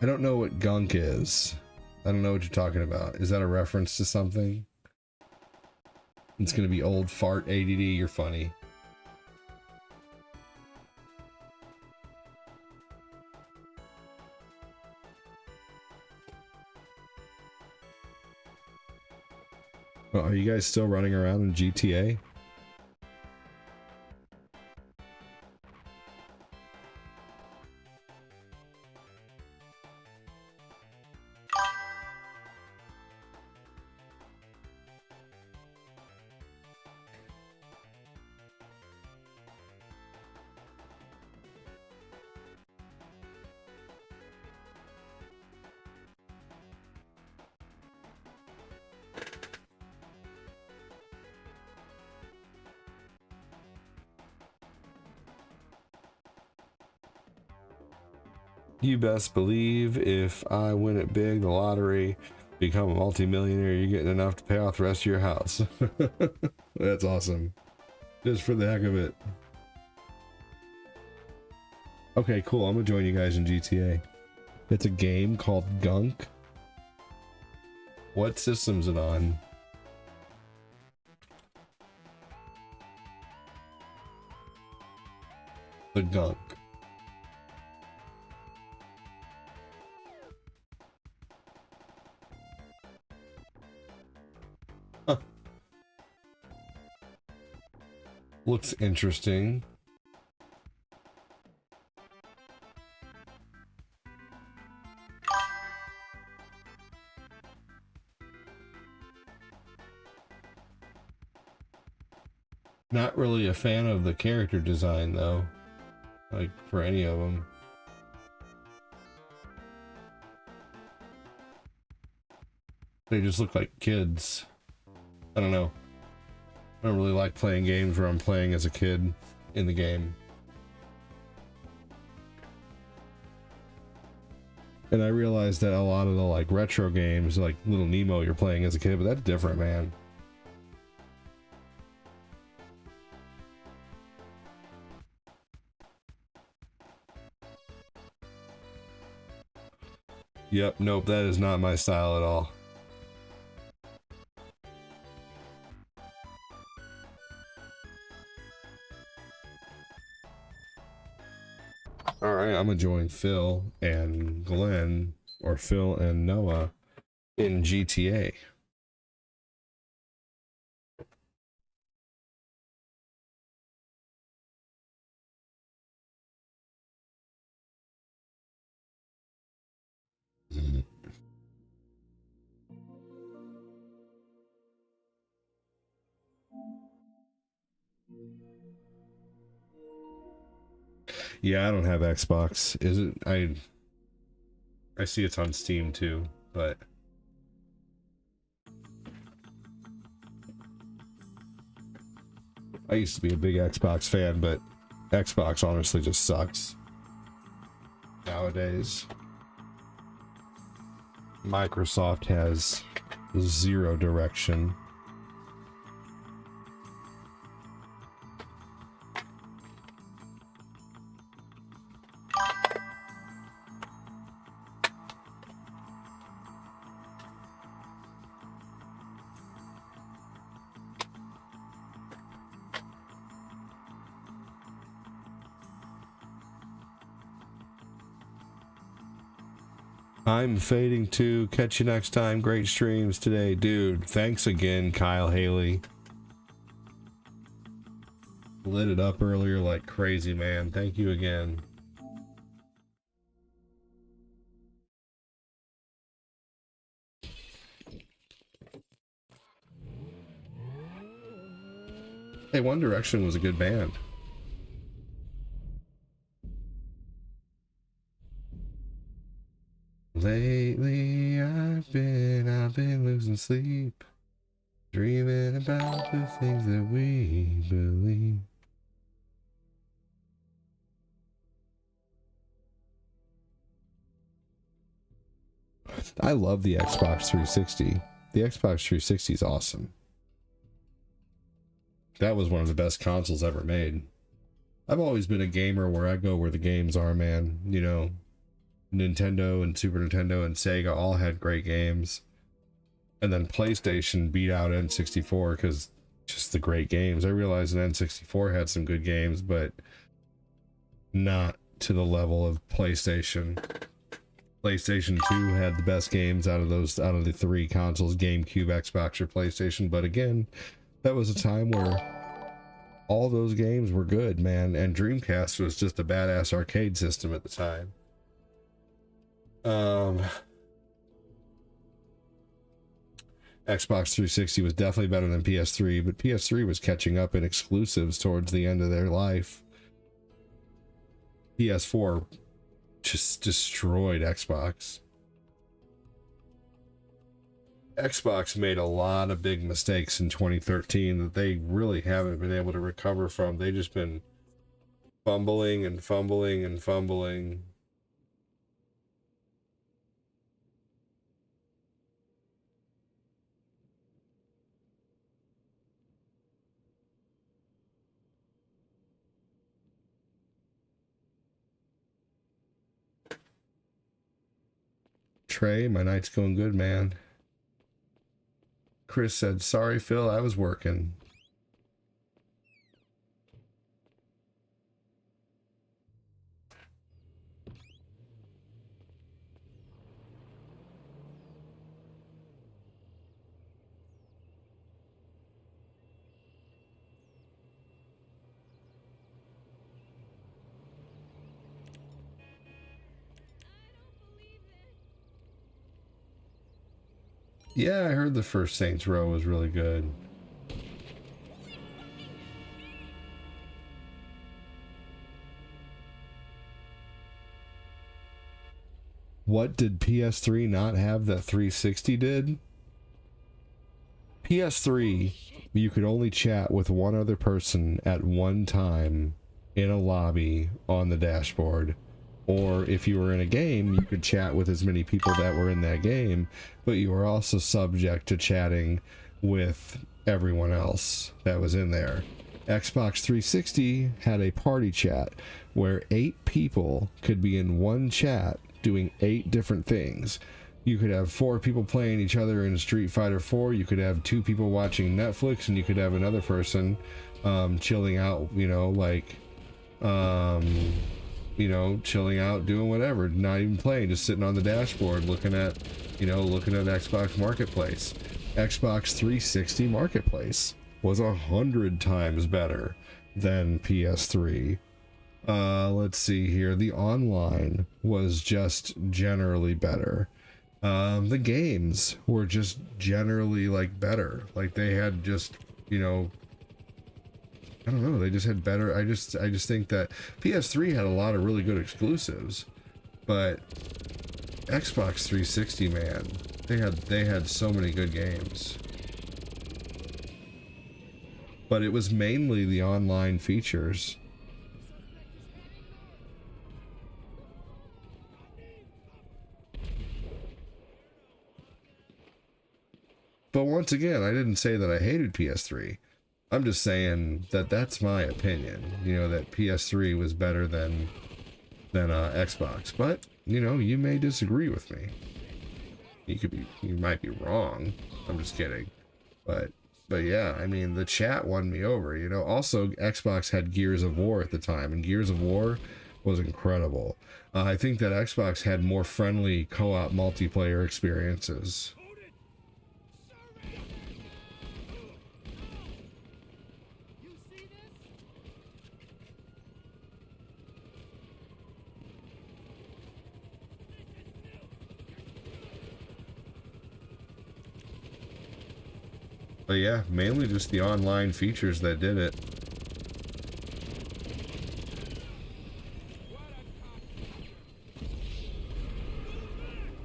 I don't know what gunk is. I don't know what you're talking about. Is that a reference to something? It's gonna be old fart ADD. You're funny. Oh, are you guys still running around in GTA? You best believe if I win it big, the lottery, become a multimillionaire, you're getting enough to pay off the rest of your house. That's awesome. Just for the heck of it. Okay, cool. I'm gonna join you guys in GTA. It's a game called Gunk. What system's it on? The Gunk. Huh. Looks interesting. Not really a fan of the character design though, like for any of them. They just look like kids. I don't know. I don't really like playing games where I'm playing as a kid in the game. And I realized that a lot of the like retro games, like Little Nemo, you're playing as a kid, but that's different, man. Yep, nope, that is not my style at all. Alright, I'm gonna join Phil and Glenn, or Phil and Noah, in GTA. Yeah, I don't have Xbox. Is it? I see it's on Steam too, but I used to be a big Xbox fan, but Xbox honestly just sucks nowadays. Microsoft has zero direction. I'm fading to catch you next time. Great streams today, dude. Thanks again, Kyle Haley. Lit it up earlier like crazy, man. Thank you again. Hey, One Direction was a good band. Lately I've been losing sleep, dreaming about the things that we believe. I love the Xbox 360. The Xbox 360 is awesome. That was one of the best consoles ever made. I've always been a gamer where I go where the games are, man. You know, Nintendo and Super Nintendo and Sega all had great games. And then PlayStation beat out N64 because just the great games. I realized that N64 had some good games, but not to the level of PlayStation. PlayStation 2 had the best games out of the three consoles, GameCube, Xbox, or PlayStation. But again, that was a time where all those games were good, man. And Dreamcast was just a badass arcade system at the time. Xbox 360 was definitely better than PS3, but PS3 was catching up in exclusives towards the end of their life. PS4 just destroyed Xbox. Xbox made a lot of big mistakes in 2013 that they really haven't been able to recover from. They've just been fumbling and fumbling and fumbling. Trey, my night's going good, man. Chris said, sorry, Phil, I was working. Yeah, I heard the first Saints Row was really good. What did PS3 not have that 360 did? PS3, you could only chat with one other person at one time in a lobby on the dashboard. Or if you were in a game, you could chat with as many people that were in that game, but you were also subject to chatting with everyone else that was in there. Xbox 360 had a party chat where 8 people could be in one chat doing 8 different things. You could have 4 people playing each other in Street Fighter 4, you could have 2 people watching Netflix, and you could have another person chilling out, you know, like chilling out, doing whatever, not even playing, just sitting on the dashboard looking at Xbox Marketplace. Xbox 360 Marketplace was 100 times better than PS3. Let's see here. The online was just generally better. The games were just generally like better. Like they had just, I don't know, they just had better. I just think that PS3 had a lot of really good exclusives, but Xbox 360, man, they had so many good games. But it was mainly the online features. But once again, I didn't say that I hated PS3. I'm just saying that that's my opinion, that PS3 was better than Xbox. But, you may disagree with me. You might be wrong. I'm just kidding. But yeah, I mean, the chat won me over, Also, Xbox had Gears of War at the time, and Gears of War was incredible. I think that Xbox had more friendly co-op multiplayer experiences. But yeah, mainly just the online features that did it.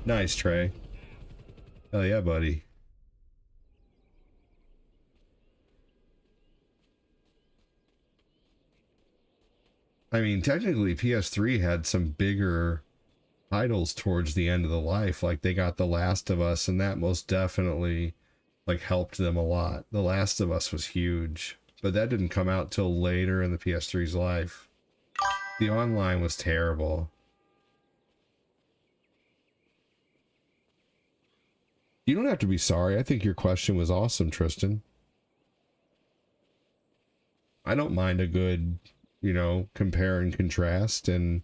Nice, Trey. Hell yeah, buddy. I mean, technically, PS3 had some bigger titles towards the end of the life. Like, they got The Last of Us, and that most definitely, like, helped them a lot. The Last of Us was huge, but that didn't come out till later in the PS3's life. The online was terrible. You don't have to be sorry. I think your question was awesome, Tristan. I don't mind a good, you know, compare and contrast. And,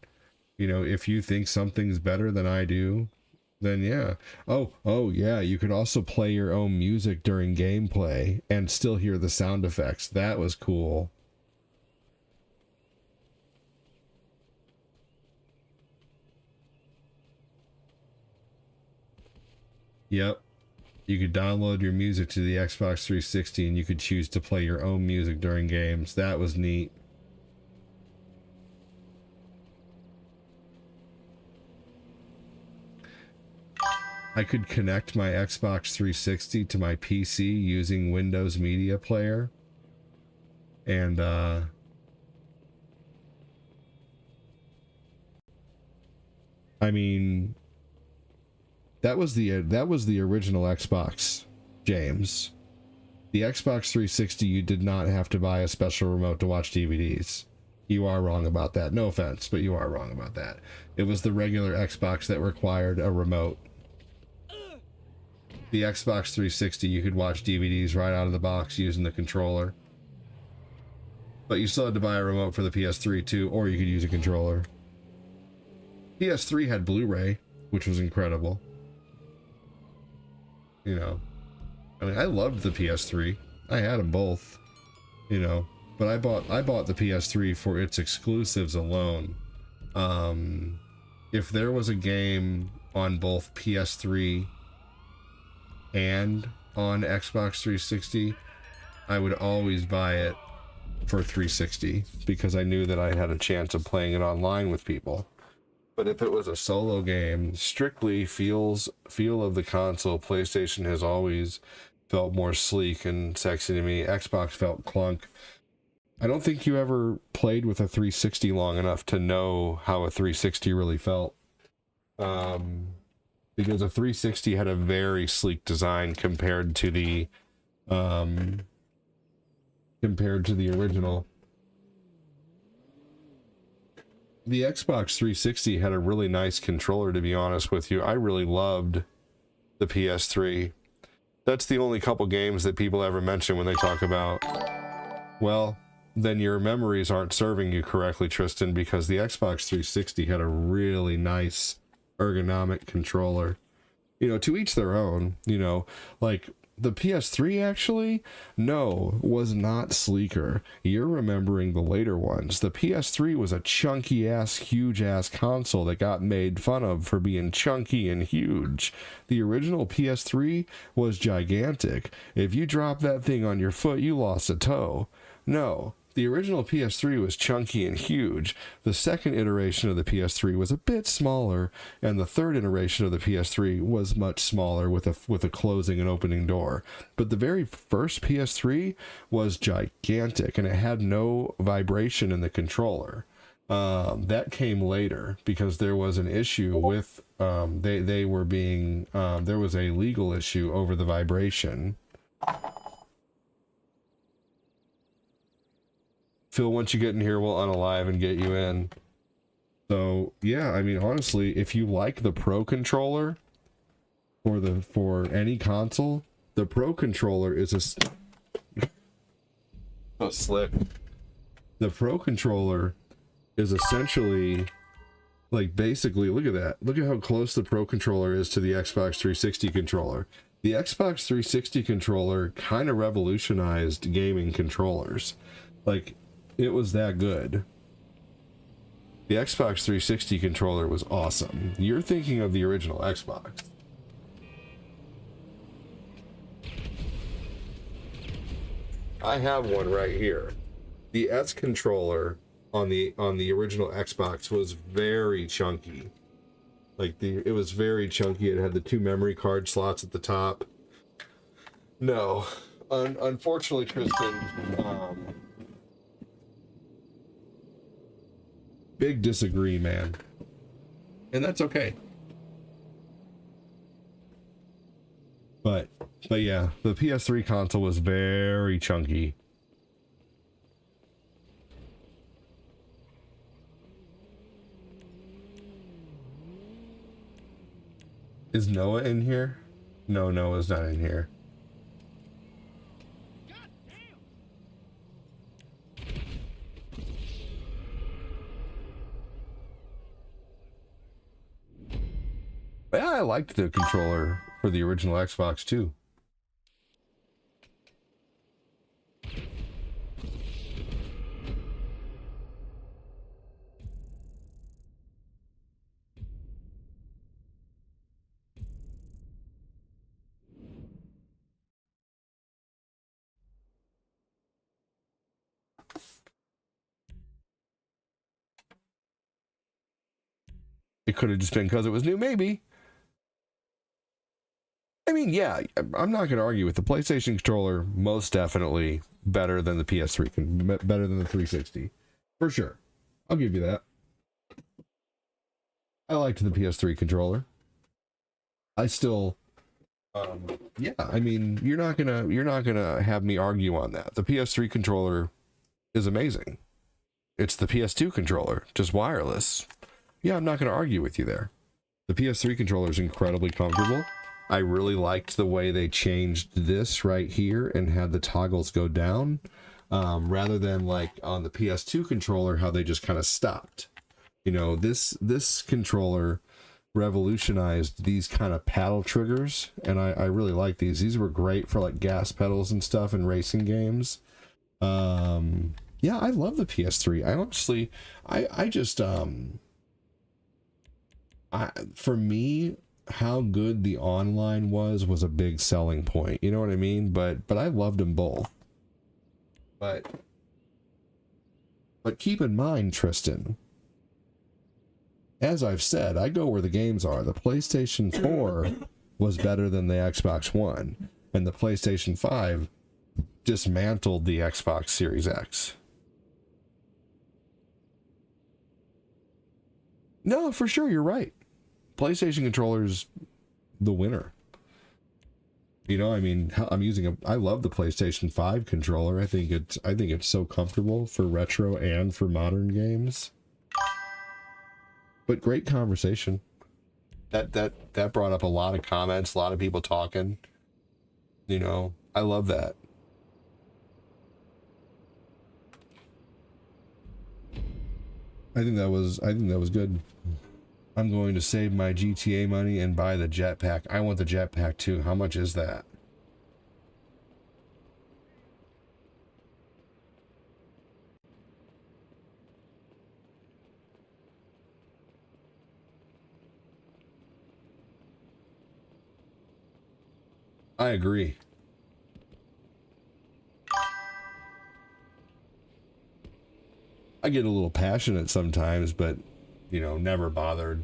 you know, if you think something's better than I do, then yeah. Oh yeah, you could also play your own music during gameplay and still hear the sound effects. That was cool. Yep. You could download your music to the Xbox 360 and you could choose to play your own music during games. That was neat. I could connect my Xbox 360 to my PC using Windows Media Player. And, I mean, that was the original Xbox, James. The Xbox 360, you did not have to buy a special remote to watch DVDs. You are wrong about that. No offense, but you are wrong about that. It was the regular Xbox that required a remote. The Xbox 360, you could watch DVDs right out of the box using the controller. But you still had to buy a remote for the PS3 too, or you could use a controller. PS3 had Blu-ray, which was incredible. You know, I mean, I loved the PS3. I had them both, you know, but I bought the PS3 for its exclusives alone. If there was a game on both PS3 and on Xbox 360, I would always buy it for 360 because I knew that I had a chance of playing it online with people. But if it was a solo game, strictly feel of the console, PlayStation has always felt more sleek and sexy to me. Xbox felt clunk. I don't think you ever played with a 360 long enough to know how a 360 really felt. Because a 360 had a very sleek design compared to the original. The Xbox 360 had a really nice controller, to be honest with you. I really loved the PS3. That's the only couple games that people ever mention when they talk about, well, then your memories aren't serving you correctly, Tristan, because the Xbox 360 had a really nice ergonomic controller. You know, to each their own, you know, like the PS3 actually, no, was not sleeker. You're remembering the later ones. The PS3 was a chunky ass, huge ass console that got made fun of for being chunky and huge. The original PS3 was gigantic. If you dropped that thing on your foot, you lost a toe. No. The original PS3 was chunky and huge. The second iteration of the PS3 was a bit smaller, and the third iteration of the PS3 was much smaller with a closing and opening door. But the very first PS3 was gigantic, and it had no vibration in the controller. That came later because there was an issue with there was a legal issue over the vibration. Phil, once you get in here, we'll unalive and get you in. So yeah, I mean, honestly, if you like the Pro Controller for any console, the Pro Controller is a slip. The Pro Controller is essentially, like, basically, look at that. Look at how close the Pro Controller is to the Xbox 360 controller. The Xbox 360 controller kind of revolutionized gaming controllers. Like, it was that good. The Xbox 360 controller was awesome. You're thinking of the original Xbox. I have one right here. The S controller on the original Xbox was very chunky. Like it was very chunky. It had the 2 memory card slots at the top. No, unfortunately, Tristan, big disagree, man, and that's okay. But yeah, the PS3 console was very chunky. Is Noah in here? No, Noah's not in here. Yeah, I liked the controller for the original Xbox too. It could have just been because it was new, maybe. I mean, yeah, I'm not going to argue with the PlayStation controller. Most definitely better than the PS3, better than the 360, for sure. I'll give you that. I liked the PS3 controller. I still, yeah. I mean, you're not gonna have me argue on that. The PS3 controller is amazing. It's the PS2 controller, just wireless. Yeah, I'm not going to argue with you there. The PS3 controller is incredibly comfortable. I really liked the way they changed this right here and had the toggles go down, rather than like on the PS2 controller, how they just kind of stopped. You know, this controller revolutionized these kind of paddle triggers, and I really like these. These were great for like gas pedals and stuff in racing games. Yeah, I love the PS3. I honestly, I just, for me, how good the online was a big selling point. You know what I mean? But I loved them both. But keep in mind, Tristan, as I've said, I go where the games are. The PlayStation 4 was better than the Xbox One, and the PlayStation 5 dismantled the Xbox Series X. No, for sure, you're right. PlayStation controller's the winner. You know, I mean, I love the PlayStation 5 controller. I think it's so comfortable for retro and for modern games. But great conversation. That brought up a lot of comments, a lot of people talking. You know, I love that. I think that was good. I'm going to save my GTA money and buy the jetpack. I want the jetpack too. How much is that? I agree. I get a little passionate sometimes, but, you know, never bothered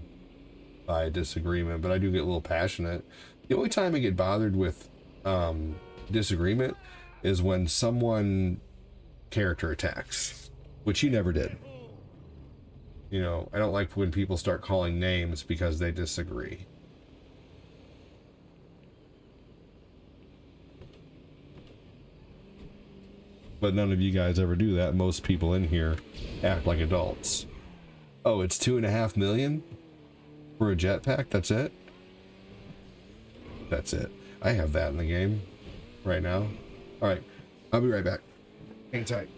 by a disagreement. But I do get a little passionate. The only time I get bothered with disagreement is when someone character attacks, which you never did. You know, I don't like when people start calling names because they disagree. But none of you guys ever do that. Most people in here act like adults. Oh, it's 2.5 million for a jetpack? That's it? That's it. I have that in the game right now. Alright, I'll be right back. Hang tight.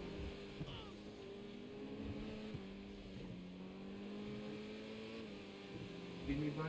Need me, bud?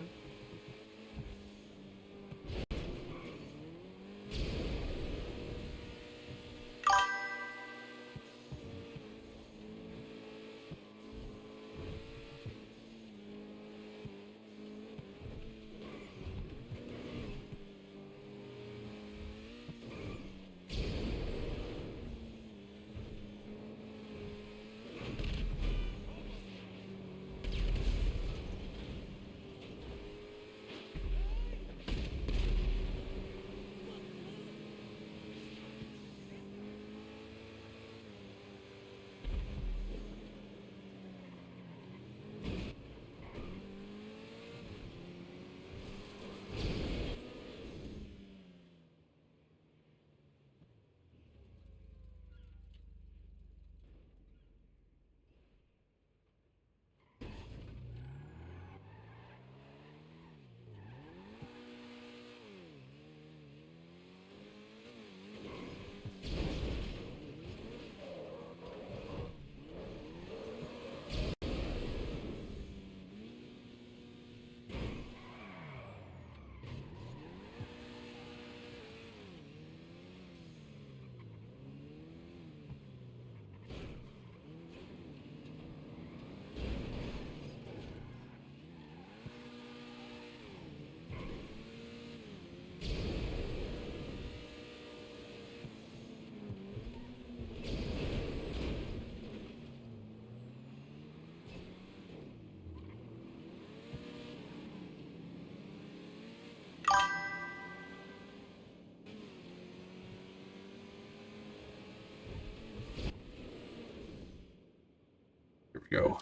go.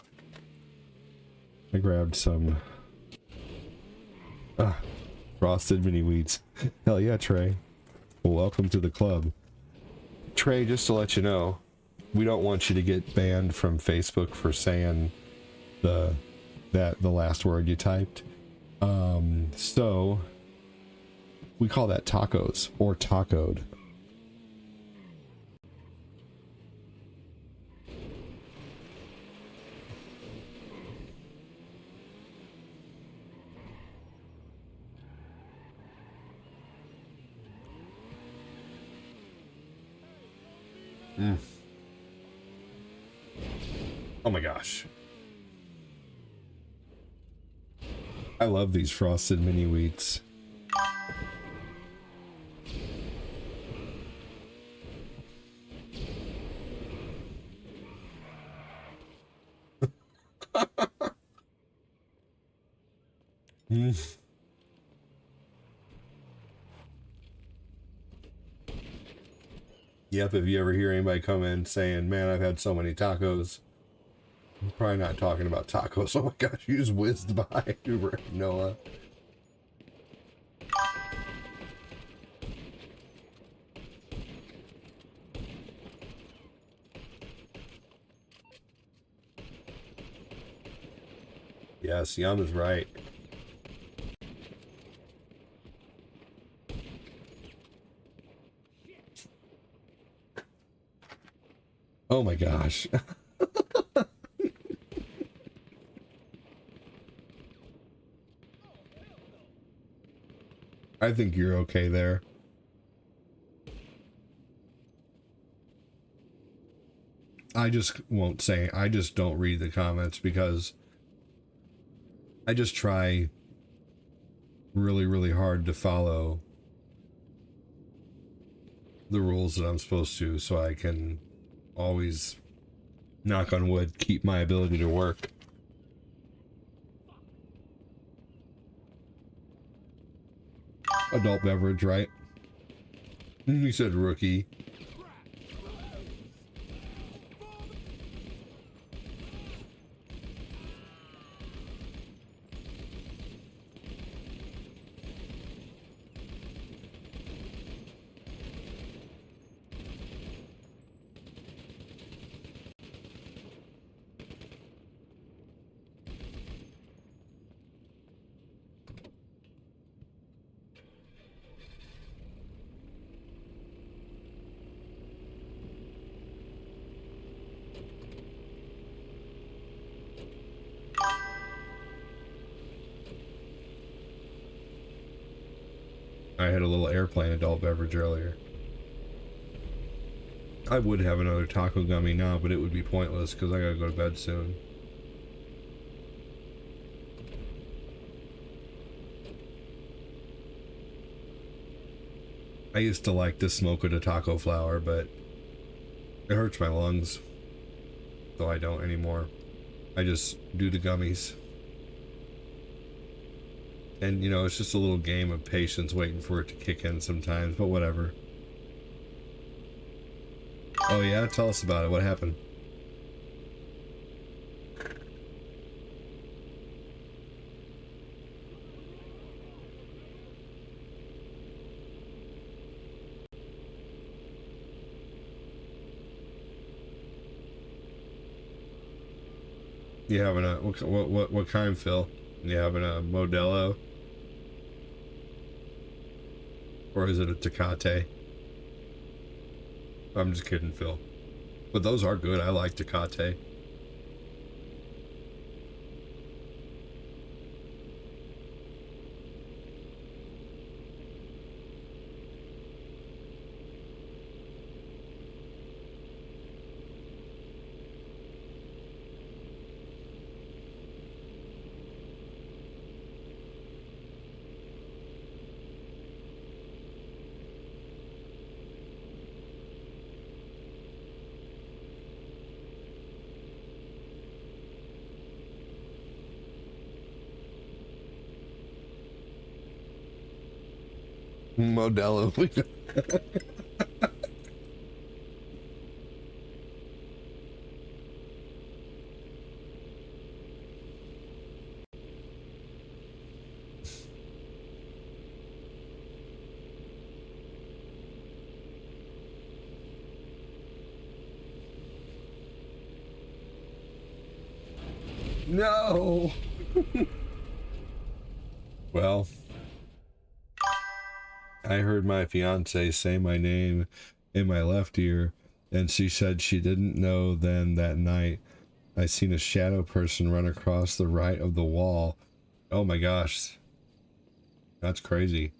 I grabbed some frosted mini wheats. Hell yeah, Trey. Well, welcome to the club. Trey, just to let you know, we don't want you to get banned from Facebook for saying the last word you typed. So we call that tacos or tacoed. Oh my gosh. I love these frosted mini wheats. Yep, if you ever hear anybody come in saying, man, I've had so many tacos, I'm probably not talking about tacos. Oh my gosh, you just whizzed by Noah. Yes, Yum is right. Oh my gosh. I think you're okay there. I just won't say, I just don't read the comments because I just try really, really hard to follow the rules that I'm supposed to so I can always, knock on wood, keep my ability to work. Adult beverage, right? You said rookie. I had a little airplane adult beverage earlier. I would have another taco gummy now, but it would be pointless because I gotta go to bed soon. I used to like the smoke of the taco flower, but it hurts my lungs, so I don't anymore. I just do the gummies. And, you know, it's just a little game of patience waiting for it to kick in sometimes, but whatever. Oh yeah? Tell us about it. What happened? You having a, what kind, Phil? You having a Modelo? Or is it a Tecate? I'm just kidding, Phil. But those are good. I like Tecate. Modelo. No. Well, I heard my fiance say my name in my left ear, and she said she didn't know then that night I seen a shadow person run across the right of the wall. Oh my gosh. That's crazy.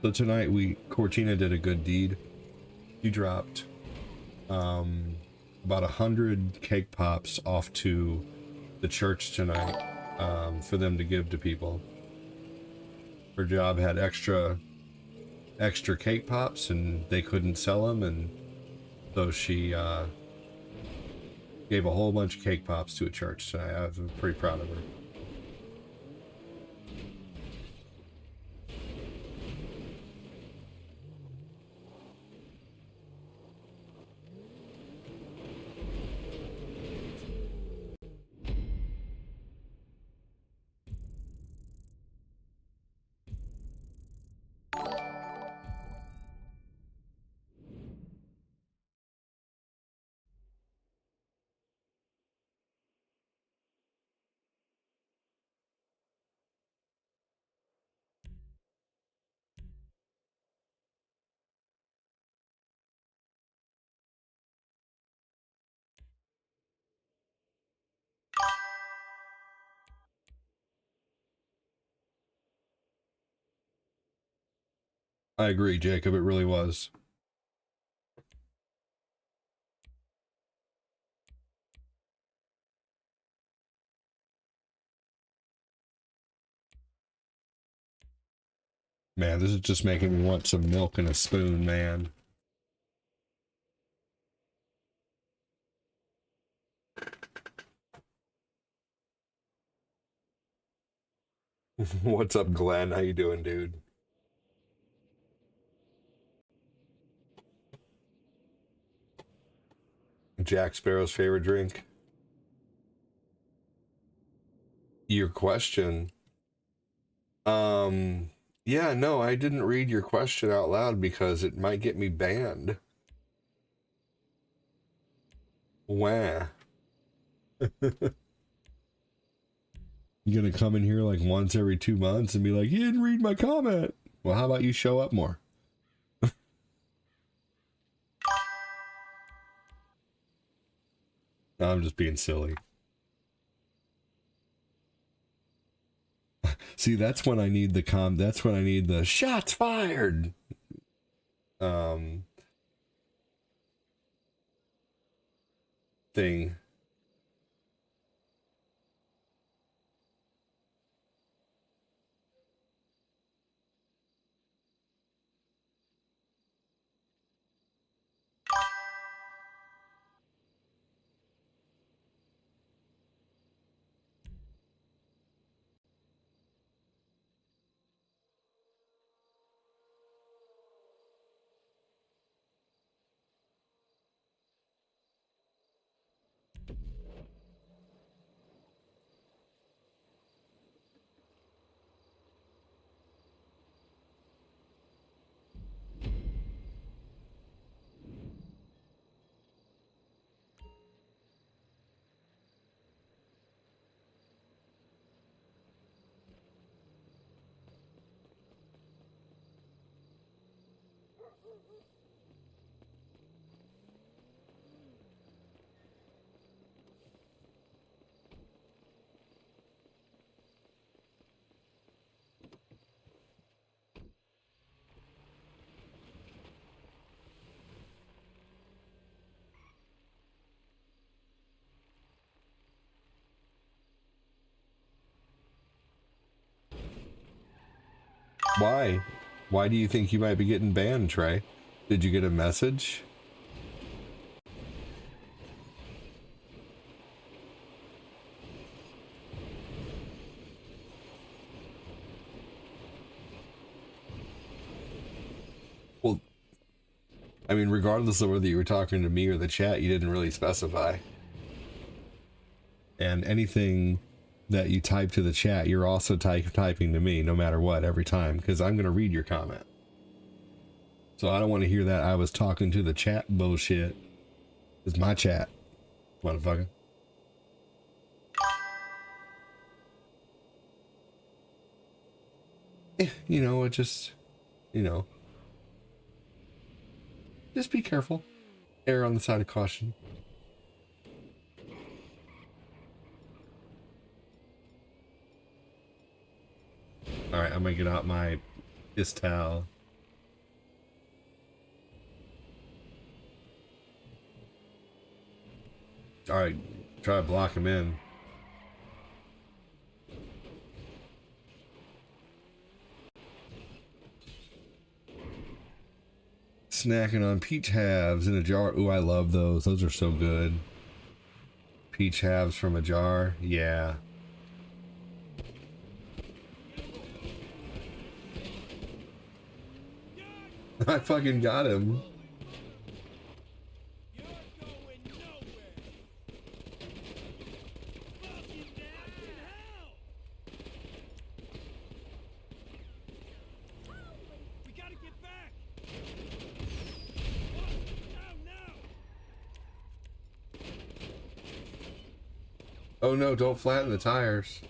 So tonight Cortina did a good deed. He dropped about 100 cake pops off to the church tonight for them to give to people. Her job had extra cake pops and they couldn't sell them, and so she gave a whole bunch of cake pops to a church tonight. I was pretty proud of her. I agree, Jacob. It really was. Man, this is just making me want some milk and a spoon, man. What's up, Glenn? How you doing, dude? Jack Sparrow's favorite drink? Your question. Yeah, no, I didn't read your question out loud because it might get me banned. Wah. You gonna come in here like once every 2 months and be like, you didn't read my comment. Well, how about you show up more? No, I'm just being silly. See, that's when I need that's when I need the shots fired. Thing. Why? Why do you think you might be getting banned, Trey? Did you get a message? Well, I mean, regardless of whether you were talking to me or the chat, you didn't really specify. And anything that you type to the chat, you're also typing to me, no matter what, every time, because I'm going to read your comment. So I don't want to hear that I was talking to the chat bullshit. It's my chat, motherfucker. You know, it just, you know, just be careful. Err on the side of caution. Alright, I'm gonna get out my piss towel. Alright, try to block him in. Snacking on peach halves in a jar. Ooh, I love those. Those are so good. Peach halves from a jar. Yeah. I fucking got him. Oh no, don't flatten the tires.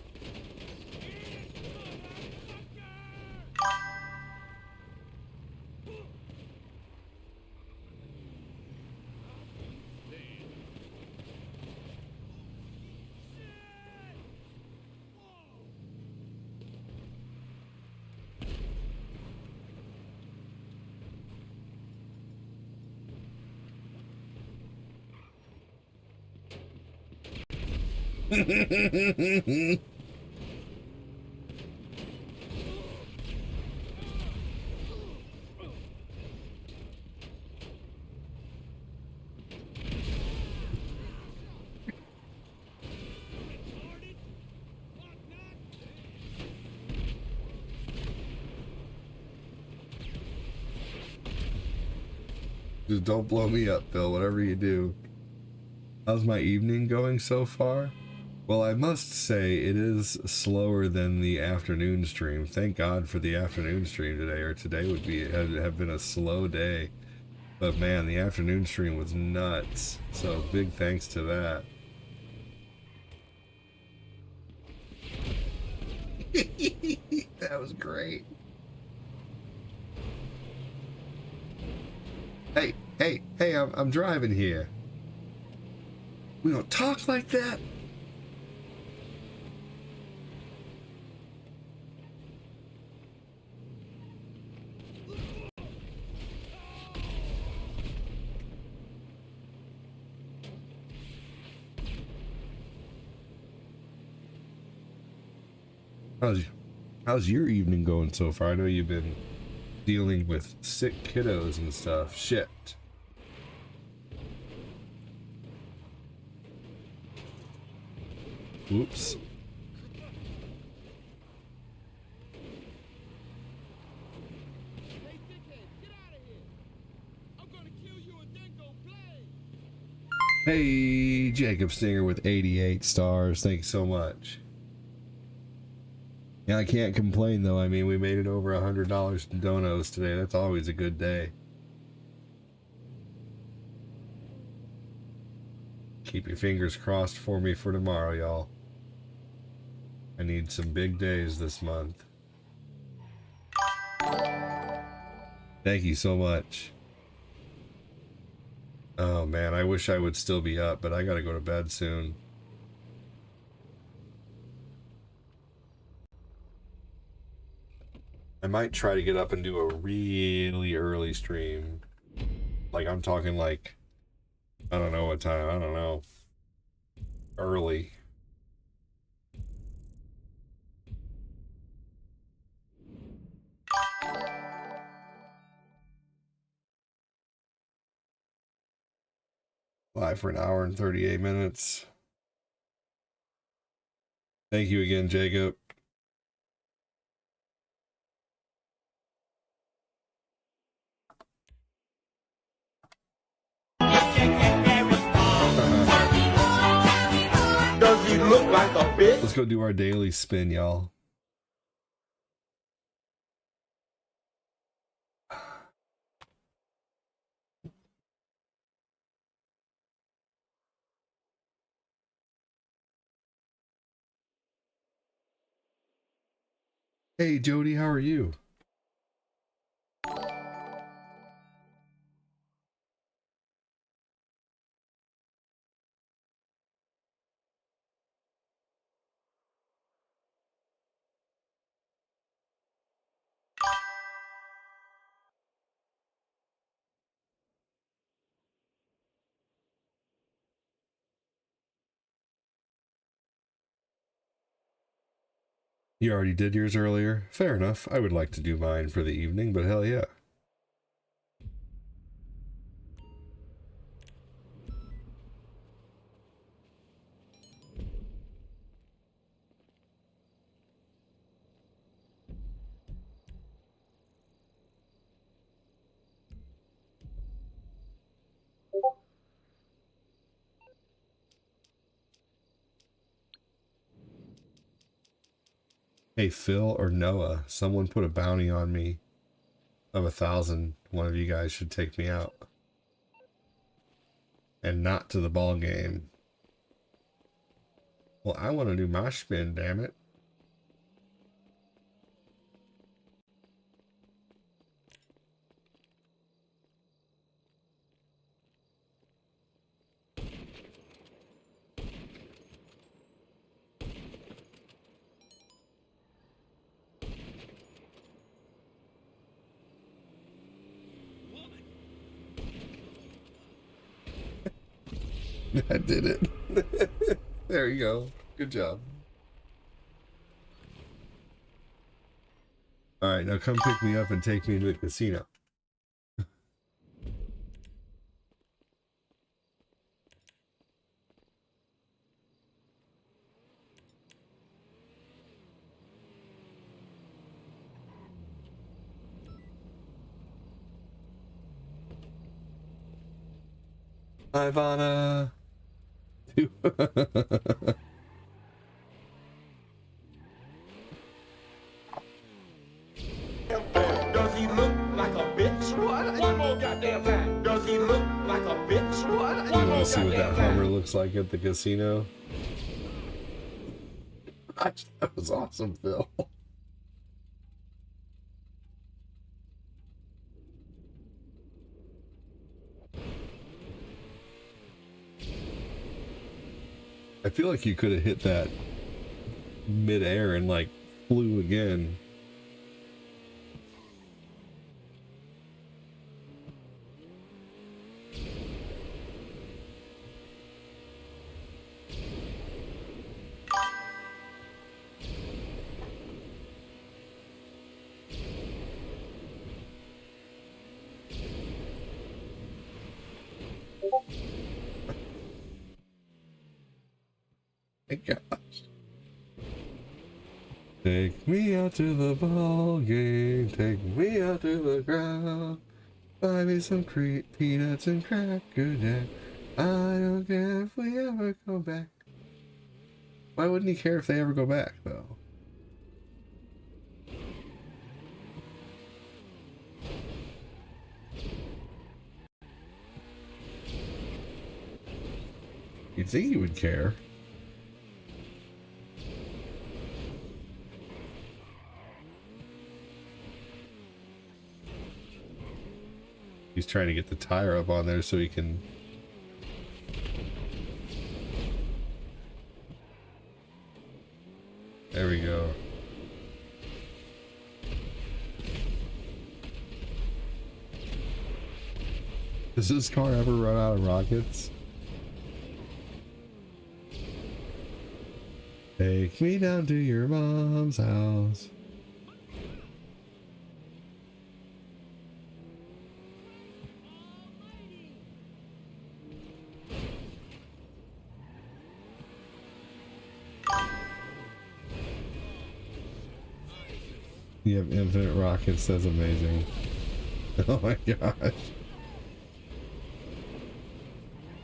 Just don't blow me up, Phil, whatever you do. How's my evening going so far? Well, I must say it is slower than the afternoon stream. Thank God for the afternoon stream today, or today would be have been a slow day. But man, the afternoon stream was nuts. So big thanks to that. That was great. Hey, I'm driving here. We don't talk like that. How's your evening going so far? I know you've been dealing with sick kiddos and stuff. Shit. Oops. Hey, Jacob Stinger with 88 stars. Thanks so much. Yeah, I can't complain though. I mean, we made it over $100 in donos today. That's always a good day. Keep your fingers crossed for me for tomorrow, y'all. I need some big days this month. Thank you so much. Oh man, I wish I would still be up, but I gotta go to bed soon. I might try to get up and do a really early stream. Like, I'm talking like, I don't know what time, I don't know. Early. Live for an hour and 38 minutes. Thank you again, Jacob. Does he look like a bitch? Let's go do our daily spin, y'all. Hey, Jody, how are you? You already did yours earlier. Fair enough. I would like to do mine for the evening, but hell yeah. Hey, Phil or Noah, someone put a bounty on me of 1,000. One of you guys should take me out. And not to the ball game. Well, I want to do my spin, damn it. I did it. There you go. Good job. Alright, now come pick me up and take me to the casino. Ivana. Does he look like a bitch? One more goddamn time. Does he look like a bitch? You want to see what that Hummer looks like at the casino? That was awesome, Phil. I feel like you could have hit that mid-air and like flew again. My gosh. Take me out to the ball game. Take me out to the ground. Buy me some peanuts and Cracker Jack. I don't care if we ever go back. Why wouldn't he care if they ever go back, though? You'd think he would care. He's trying to get the tire up on there so he can... There we go. Does this car ever run out of rockets? Take me down to your mom's house. You have infinite rockets. That's amazing. Oh my gosh.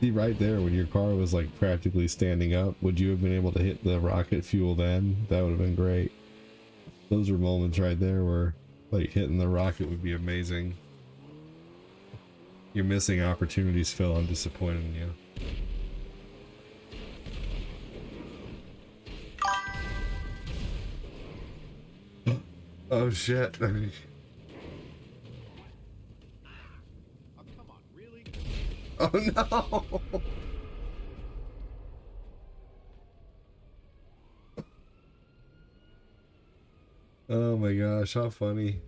See, right there, when your car was like practically standing up, would you have been able to hit the rocket fuel then? That would have been great. Those are moments right there where like hitting the rocket would be amazing. You're missing opportunities, Phil. I'm disappointed in you. Oh shit. Oh, come on, really? Oh no. Oh my gosh, how funny.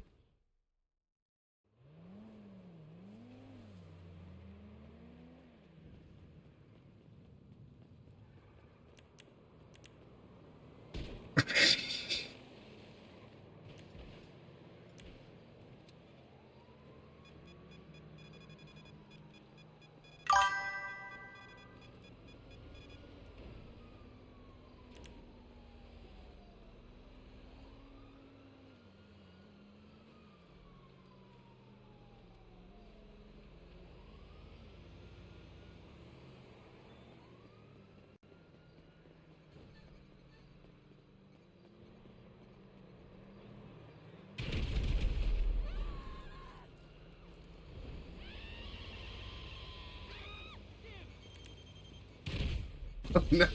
Oh no.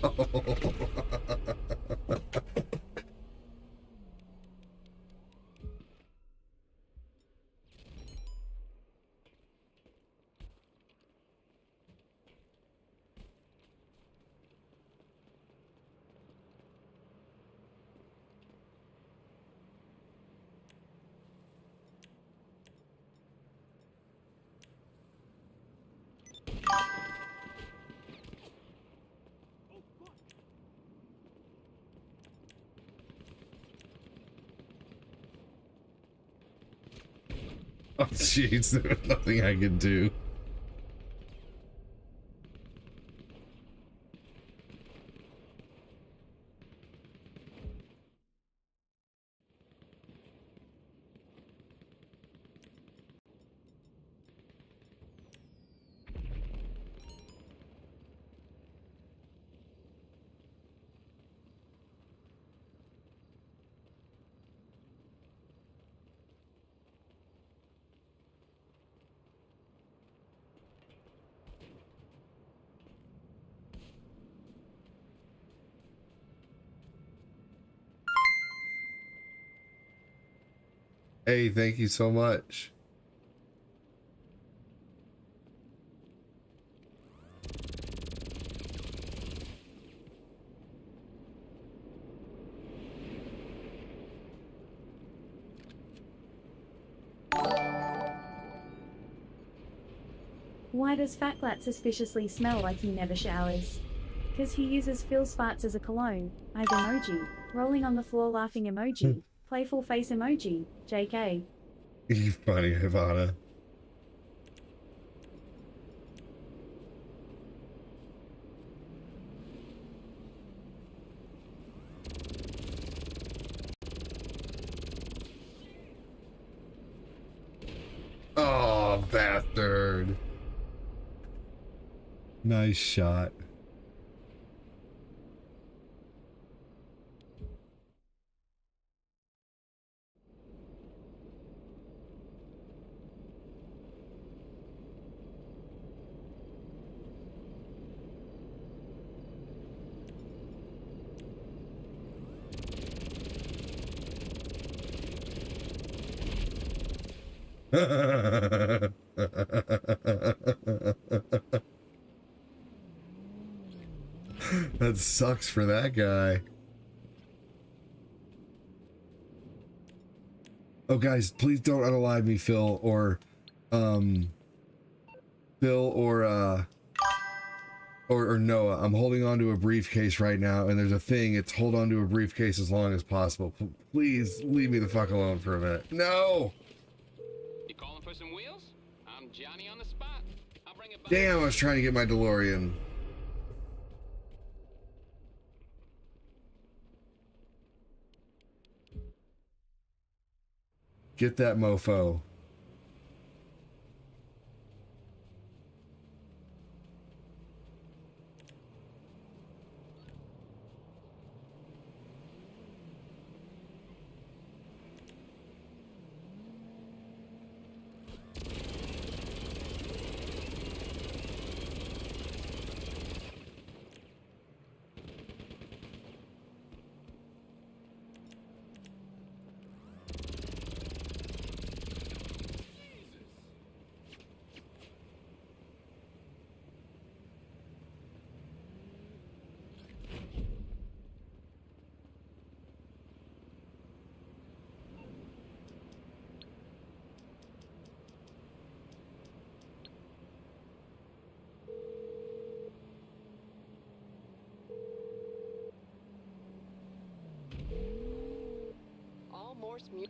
Oh jeez, there was nothing I could do. Hey, thank you so much. Why does Fatglat suspiciously smell like he never showers? Cause he uses Phil's farts as a cologne. Eyes emoji. Rolling on the floor laughing emoji. Playful face emoji. JK. You funny, Havana. Oh, bastard. Nice shot. That sucks for that guy. Oh guys, please don't unalive me, Phil or Noah. I'm holding on to a briefcase right now, and there's a thing, it's hold on to a briefcase as long as possible. Please leave me the fuck alone for a minute. No! You calling for some wheels? I'm Johnny on the spot. I'll bring it back. Damn, I was trying to get my DeLorean. Get that mofo. All Morse music.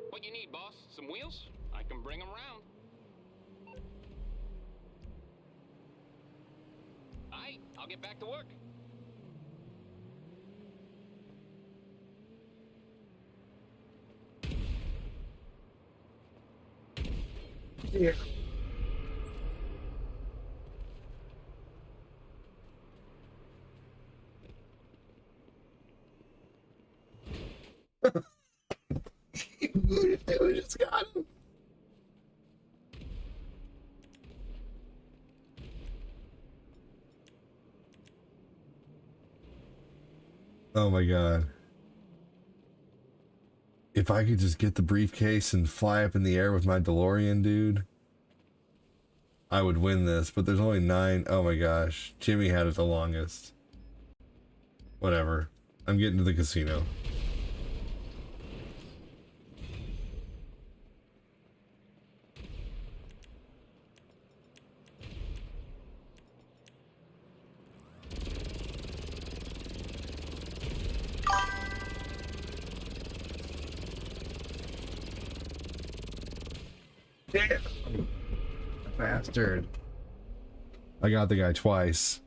What you need, boss? Some wheels? I can bring them round. Aight, I'll get back to work. Yeah. We just got him. Oh my god. If I could just get the briefcase and fly up in the air with my DeLorean, dude, I would win this, but there's only 9. Oh my gosh. Jimmy had it the longest. Whatever. I'm getting to the casino. Damn. Bastard. I got the guy twice.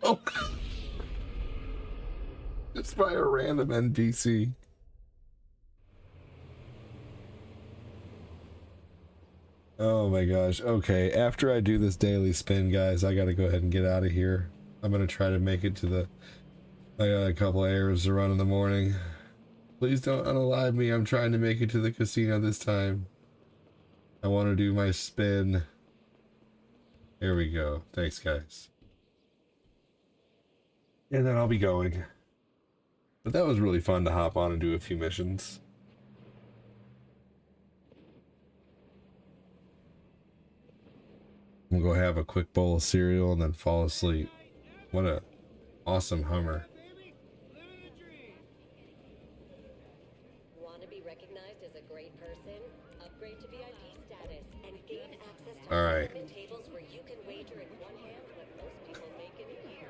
Oh. Just by a random NPC. Oh my gosh. Okay, after I do this daily spin, guys, I gotta go ahead and get out of here. I'm gonna try to make it to the... I got a couple of errands to run in the morning. Please don't unalive me. I'm trying to make it to the casino this time. I want to do my spin. Here we go. Thanks, guys. And then I'll be going. But that was really fun to hop on and do a few missions. I'm gonna go have a quick bowl of cereal and then fall asleep. What a awesome Hummer. Want to be recognized as a great person? Upgrade to VIP status and gain access to All right. tournament tables where you can wager in one hand what most people make in a year.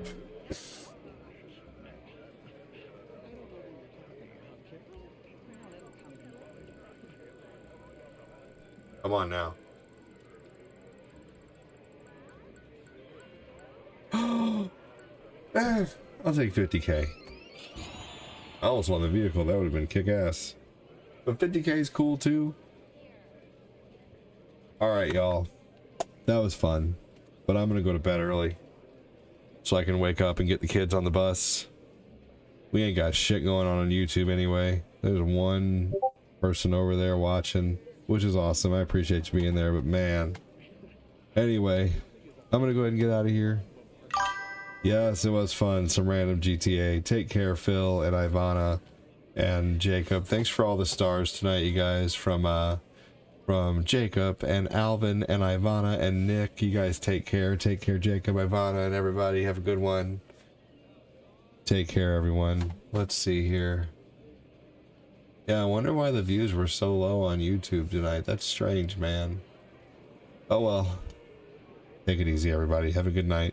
Come on now. I'll take 50k. I almost won the vehicle. That would have been kick-ass. But 50k is cool too. Alright, y'all. That was fun. But I'm gonna go to bed early, so I can wake up and get the kids on the bus. We ain't got shit going on YouTube anyway. There's one person over there watching, which is awesome. I appreciate you being there, but man. Anyway, I'm gonna go ahead and get out of here. Yes, it was fun. Some random GTA. Take care, Phil and Ivana and Jacob. Thanks for all the stars tonight, you guys. From Jacob and Alvin and Ivana and Nick. You guys take care. Take care, Jacob, Ivana, and everybody. Have a good one. Take care, everyone. Let's see here. Yeah, I wonder why the views were so low on YouTube tonight. That's strange, man. Oh well. Take it easy, everybody. Have a good night.